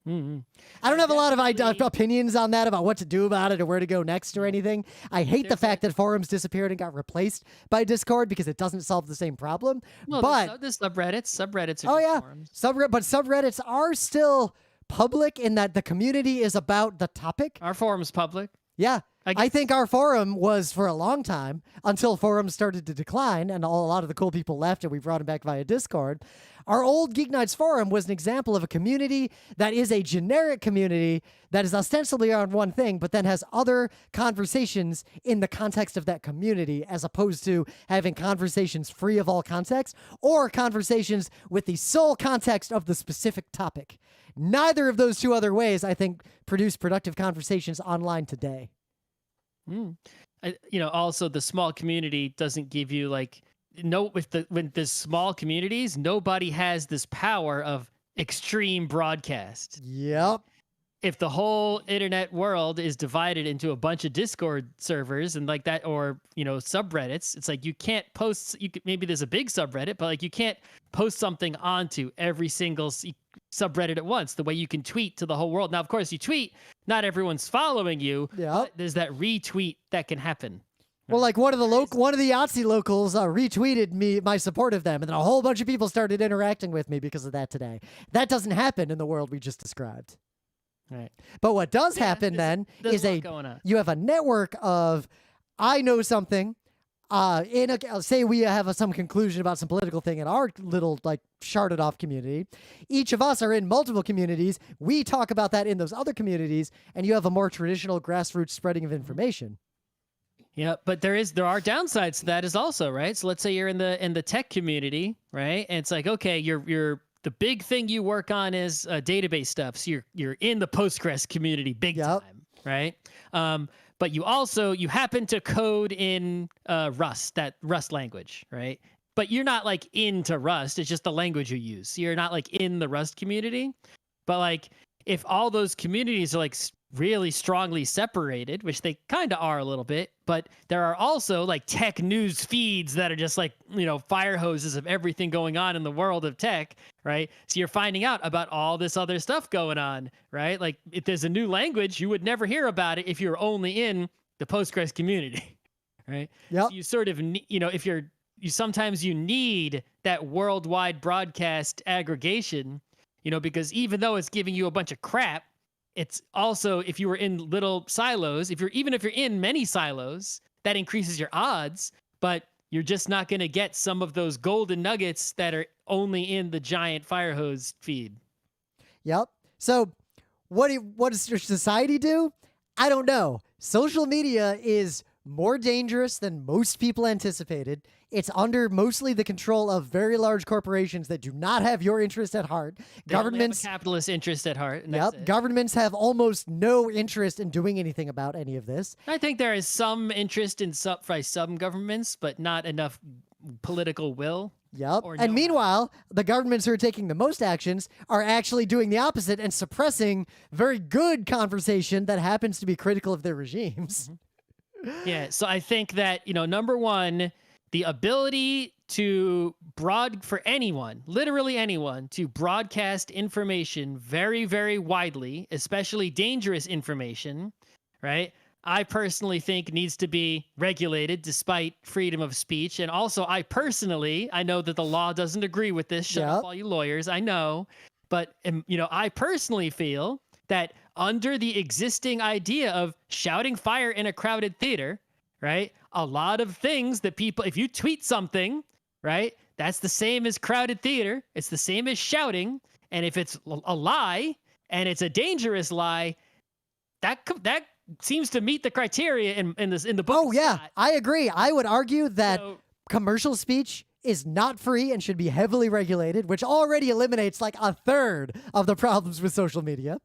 Mm-hmm.
I don't have a lot of opinions on that about what to do about it or where to go next or anything. I hate the fact that forums disappeared and got replaced by Discord because it doesn't solve the same problem.
Well,
but
there's subreddits are forums.
But subreddits are still public in that the community is about the topic.
Our forum's public.
Yeah. I think our forum was for a long time until forums started to decline and a lot of the cool people left and we brought them back via Discord. Our old GeekNights forum was an example of a community that is a generic community that is ostensibly on one thing, but then has other conversations in the context of that community as opposed to having conversations free of all context or conversations with the sole context of the specific topic. Neither of those two other ways, I think, produce productive conversations online today.
Also the small community doesn't give you with the small communities, nobody has this power of extreme broadcast.
Yep.
If the whole internet world is divided into a bunch of Discord servers and like that, or subreddits, it's like you can't post. Maybe there's a big subreddit, but like you can't post something onto every single subreddit at once. The way you can tweet to the whole world. Now, of course, you tweet. Not everyone's following you.
Yeah.
But there's that retweet that can happen.
Well, like one of the Yahtzee locals retweeted my support of them, and then a whole bunch of people started interacting with me because of that today. That doesn't happen in the world we just described.
Right.
But what does happen then is you have a network of I know something, Say we have some conclusion about some political thing in our little like sharded off community. Each of us are in multiple communities. We talk about that in those other communities, and you have a more traditional grassroots spreading of information.
Yeah, but there are downsides to that as also, right? So let's say you're in the tech community, right? And it's like, okay, you're the big thing you work on is database stuff. So you're in the Postgres community big time, right? But you happen to code in Rust, that Rust language, right? But you're not like into Rust. It's just the language you use. So you're not like in the Rust community. But like if all those communities are like really strongly separated, which they kind of are a little bit, but there are also like tech news feeds that are just like, fire hoses of everything going on in the world of tech, right? So you're finding out about all this other stuff going on, right? Like if there's a new language, you would never hear about it if you're only in the Postgres community, right?
Yep.
So you sort of, sometimes you need that worldwide broadcast aggregation, because even though it's giving you a bunch of crap, it's also, if you were in little silos, if you're in many silos, that increases your odds, but you're just not going to get some of those golden nuggets that are only in the giant fire hose feed.
Yep. So what does your society do? I don't know. Social media is more dangerous than most people anticipated. It's under mostly the control of very large corporations that do not have your interest at heart.
Governments have a capitalist interest at heart.
Yep. Governments have almost no interest in doing anything about any of this.
I think there is some interest in some governments, but not enough political will.
Yep. And meanwhile, the governments who are taking the most actions are actually doing the opposite and suppressing very good conversation that happens to be critical of their regimes.
Mm-hmm. Yeah, so I think that, number one, the ability for anyone, literally anyone, to broadcast information very, very widely, especially dangerous information, right? I personally think needs to be regulated despite freedom of speech. And also, I know that the law doesn't agree with this. Shut up, all you lawyers. I know. But, I personally feel that under the existing idea of shouting fire in a crowded theater, right? A lot of things that if you tweet something, right? That's the same as crowded theater. It's the same as shouting. And if it's a lie and it's a dangerous lie, that seems to meet the criteria in the book.
Oh yeah, I agree. I would argue that commercial speech is not free and should be heavily regulated, which already eliminates like a third of the problems with social media.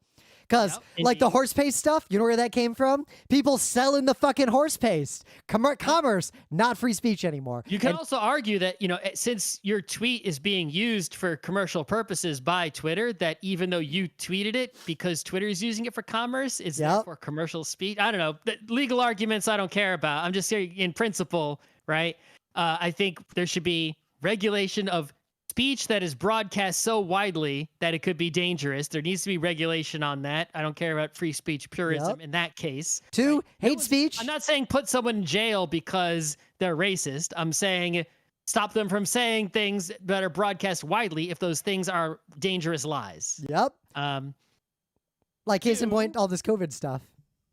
Because, like the horse paste stuff, you know where that came from? People selling the fucking horse paste. Commerce, not free speech anymore.
You can also argue that, since your tweet is being used for commercial purposes by Twitter, that even though you tweeted it because Twitter is using it for commerce, it's therefore commercial speech. I don't know. The legal arguments I don't care about. I'm just saying in principle, right? I think there should be regulation of speech that is broadcast so widely that it could be dangerous. There needs to be regulation on that. I don't care about free speech purism in that case.
Two, hate speech.
I'm not saying put someone in jail because they're racist. I'm saying stop them from saying things that are broadcast widely if those things are dangerous lies.
Yep. Like case in point, all this COVID stuff.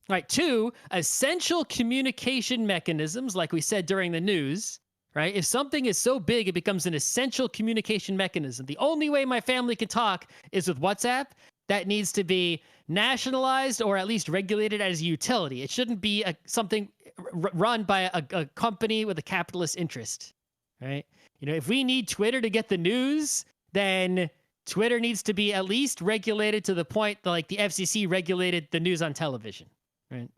Right. Two, essential communication mechanisms, like we said during the news. Right? If something is so big, it becomes an essential communication mechanism. The only way my family can talk is with WhatsApp. That needs to be nationalized or at least regulated as a utility. It shouldn't be something run by a company with a capitalist interest. Right? If we need Twitter to get the news, then Twitter needs to be at least regulated to the point that, like, the FCC regulated the news on television. Right?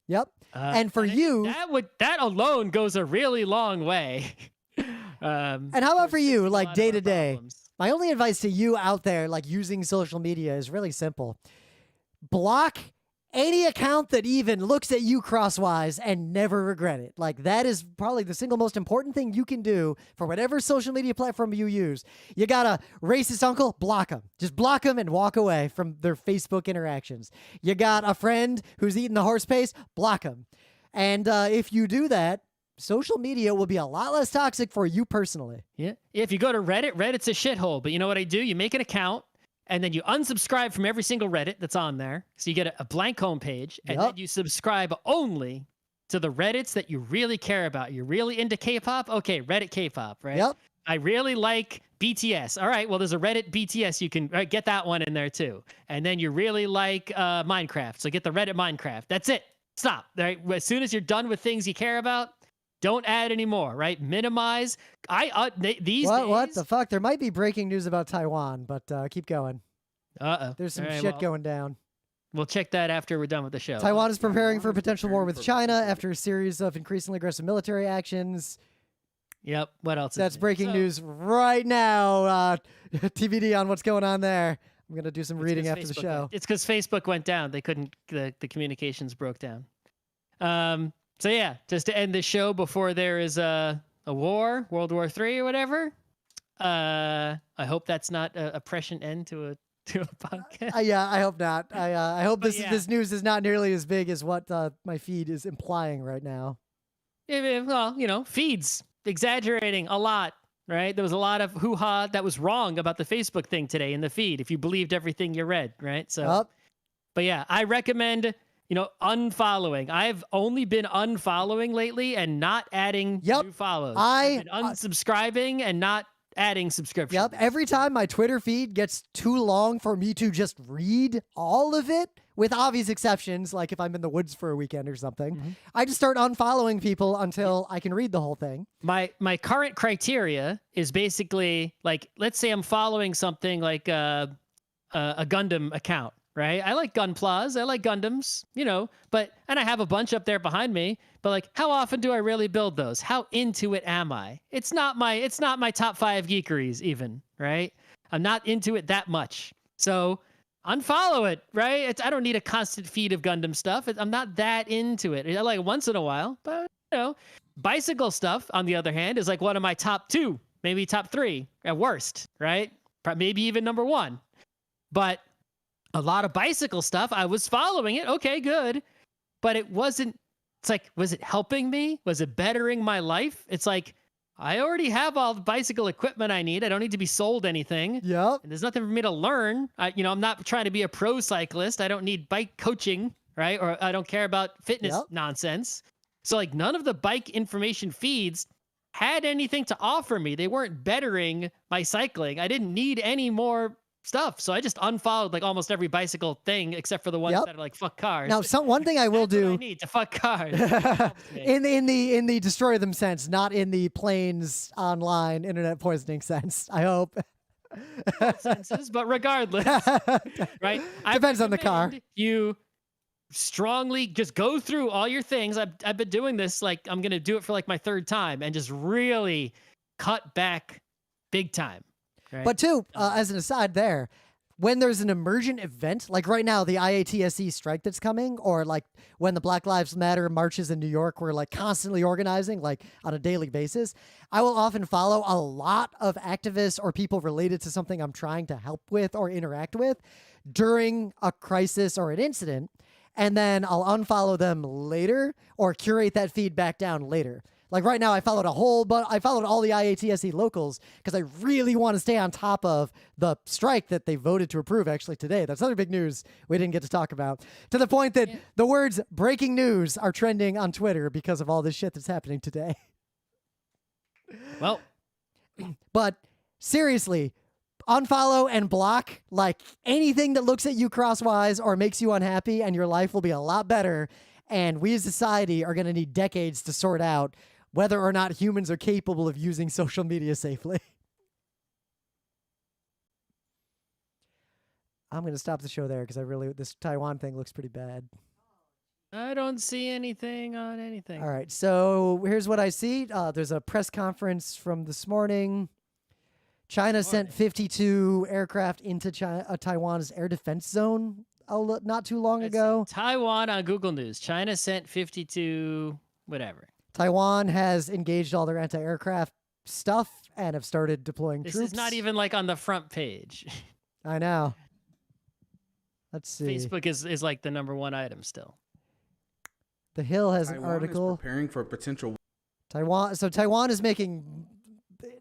Yep. And for you,
that alone goes a really long way.
And how about for you, like day to day? My only advice to you out there, like using social media, is really simple. Block any account that even looks at you crosswise and never regret it. Like, that is probably the single most important thing you can do for whatever social media platform you use. You got a racist uncle, block them. Just block them and walk away from their Facebook interactions. You got a friend who's eating the horse paste, block them. And if you do that, social media will be a lot less toxic for you personally.
Yeah. If you go to Reddit, Reddit's a shithole. But you know what I do? You make an account, and then you unsubscribe from every single Reddit that's on there. So you get a blank homepage, and then you subscribe only to the Reddits that you really care about. You're really into K-pop? Okay, Reddit K-pop, right?
Yep.
I really like BTS. All right, well, there's a Reddit BTS. You can get that one in there too. And then you really like Minecraft, so get the Reddit Minecraft. That's it. Stop. Right? As soon as you're done with things you care about, don't add any more, right? Minimize. These days...
What the fuck? There might be breaking news about Taiwan, but keep going.
Uh-oh.
There's some
All
shit going down.
We'll check that after we're done with the show.
Taiwan is preparing for a potential war with China after a series of increasingly aggressive military actions.
Yep. What else?
That's breaking news right now. TBD on what's going on there. I'm going to do some reading after the show.
It's because Facebook went down. They couldn't, the communications broke down. So yeah, just to end the show before there is a war, World War III or whatever. I hope that's not a prescient end to a podcast.
Yeah, I hope not. I hope this news is not nearly as big as what my feed is implying right now.
Yeah, well, feeds exaggerating a lot, right? There was a lot of hoo-ha that was wrong about the Facebook thing today in the feed, if you believed everything you read, right? So, but yeah, I recommend, unfollowing. I've only been unfollowing lately and not adding new follows. I've been unsubscribing and not adding subscriptions.
Yep. Every time my Twitter feed gets too long for me to just read all of it, with obvious exceptions, like if I'm in the woods for a weekend or something, I just start unfollowing people until I can read the whole thing.
My current criteria is basically like, let's say I'm following something like a Gundam account, right? I like Gunplas, I like Gundams, and I have a bunch up there behind me, but like, how often do I really build those? How into it am I? It's not my top 5 geekeries even, right? I'm not into it that much. So unfollow it, right? I don't need a constant feed of Gundam stuff. I'm not that into it. I like it once in a while, but bicycle stuff, on the other hand, is like one of my top 2, maybe top 3 at worst, right? Maybe even number 1. But a lot of bicycle stuff, I was following it. Okay, good. But it wasn't, it's like, was it helping me? Was it bettering my life? It's like, I already have all the bicycle equipment I need. I don't need to be sold anything.
Yep.
And there's nothing for me to learn. I'm not trying to be a pro cyclist. I don't need bike coaching, right? Or I don't care about fitness nonsense. So like none of the bike information feeds had anything to offer me. They weren't bettering my cycling. I didn't need any more stuff. So I just unfollowed like almost every bicycle thing except for the ones that are like fuck cars.
Now, one thing I will do,
I need to fuck cars.
in the destroy them sense, not in the planes online internet poisoning sense. I hope.
Senses, but regardless, right?
Depends on the car.
You strongly just go through all your things. I've been doing this, like I'm gonna do it for like my 3rd time, and just really cut back big time. Right?
But too, as an aside there, when there's an emergent event, like right now, the IATSE strike that's coming, or like when the Black Lives Matter marches in New York, we're like constantly organizing, like on a daily basis, I will often follow a lot of activists or people related to something I'm trying to help with or interact with during a crisis or an incident, and then I'll unfollow them later or curate that feedback down later. Like right now, I followed all the IATSE locals because I really want to stay on top of the strike that they voted to approve actually today. That's other big news we didn't get to talk about. To the point that the words breaking news are trending on Twitter because of all this shit that's happening today.
Well,
but seriously, unfollow and block like anything that looks at you crosswise or makes you unhappy, and your life will be a lot better. And we as a society are going to need decades to sort out whether or not humans are capable of using social media safely. I'm going to stop the show there because this Taiwan thing looks pretty bad.
I don't see anything on anything.
All right, so here's what I see. There's a press conference from this morning. China sent 52 aircraft into Taiwan's air defense zone not too long ago.
Taiwan on Google News. China sent 52 whatever.
Taiwan has engaged all their anti-aircraft stuff and have started deploying troops.
This is not even like on the front page.
I know. Let's see.
Facebook is like the #1 item still.
The Hill has
Taiwan
an article.
is preparing for potential.
Taiwan is making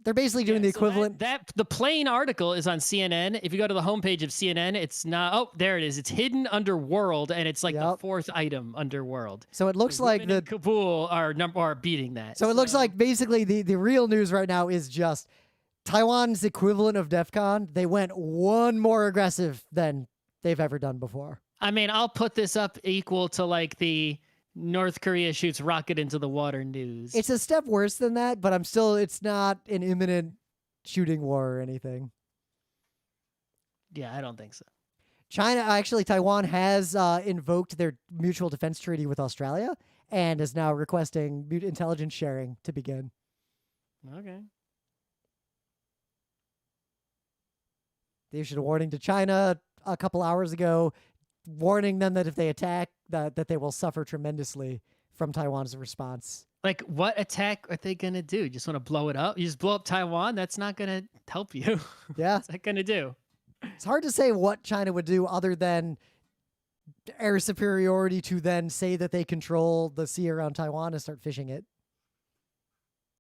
they're basically doing the equivalent.
That the plain article is on CNN. If you go to the homepage of CNN, it's not. Oh, there it is. It's hidden under world, and it's like the fourth item under world.
So it looks like the
Kabul are beating that.
So it looks like basically the real news right now is just Taiwan's equivalent of DEF CON. They went one more aggressive than they've ever done before.
I mean, I'll put this up equal to like the North Korea shoots rocket into the water news.
It's a step worse than that, but it's not an imminent shooting war or anything.
Yeah, I don't think so.
Taiwan has invoked their mutual defense treaty with Australia and is now requesting intelligence sharing to begin.
Okay.
They issued a warning to China a couple hours ago, warning them that if they attack, that they will suffer tremendously from Taiwan's response.
Like, what attack are they going to do? You just want to blow it up? You just blow up Taiwan? That's not going to help you.
Yeah.
What's that going to do?
It's hard to say what China would do other than air superiority to then say that they control the sea around Taiwan and start fishing it.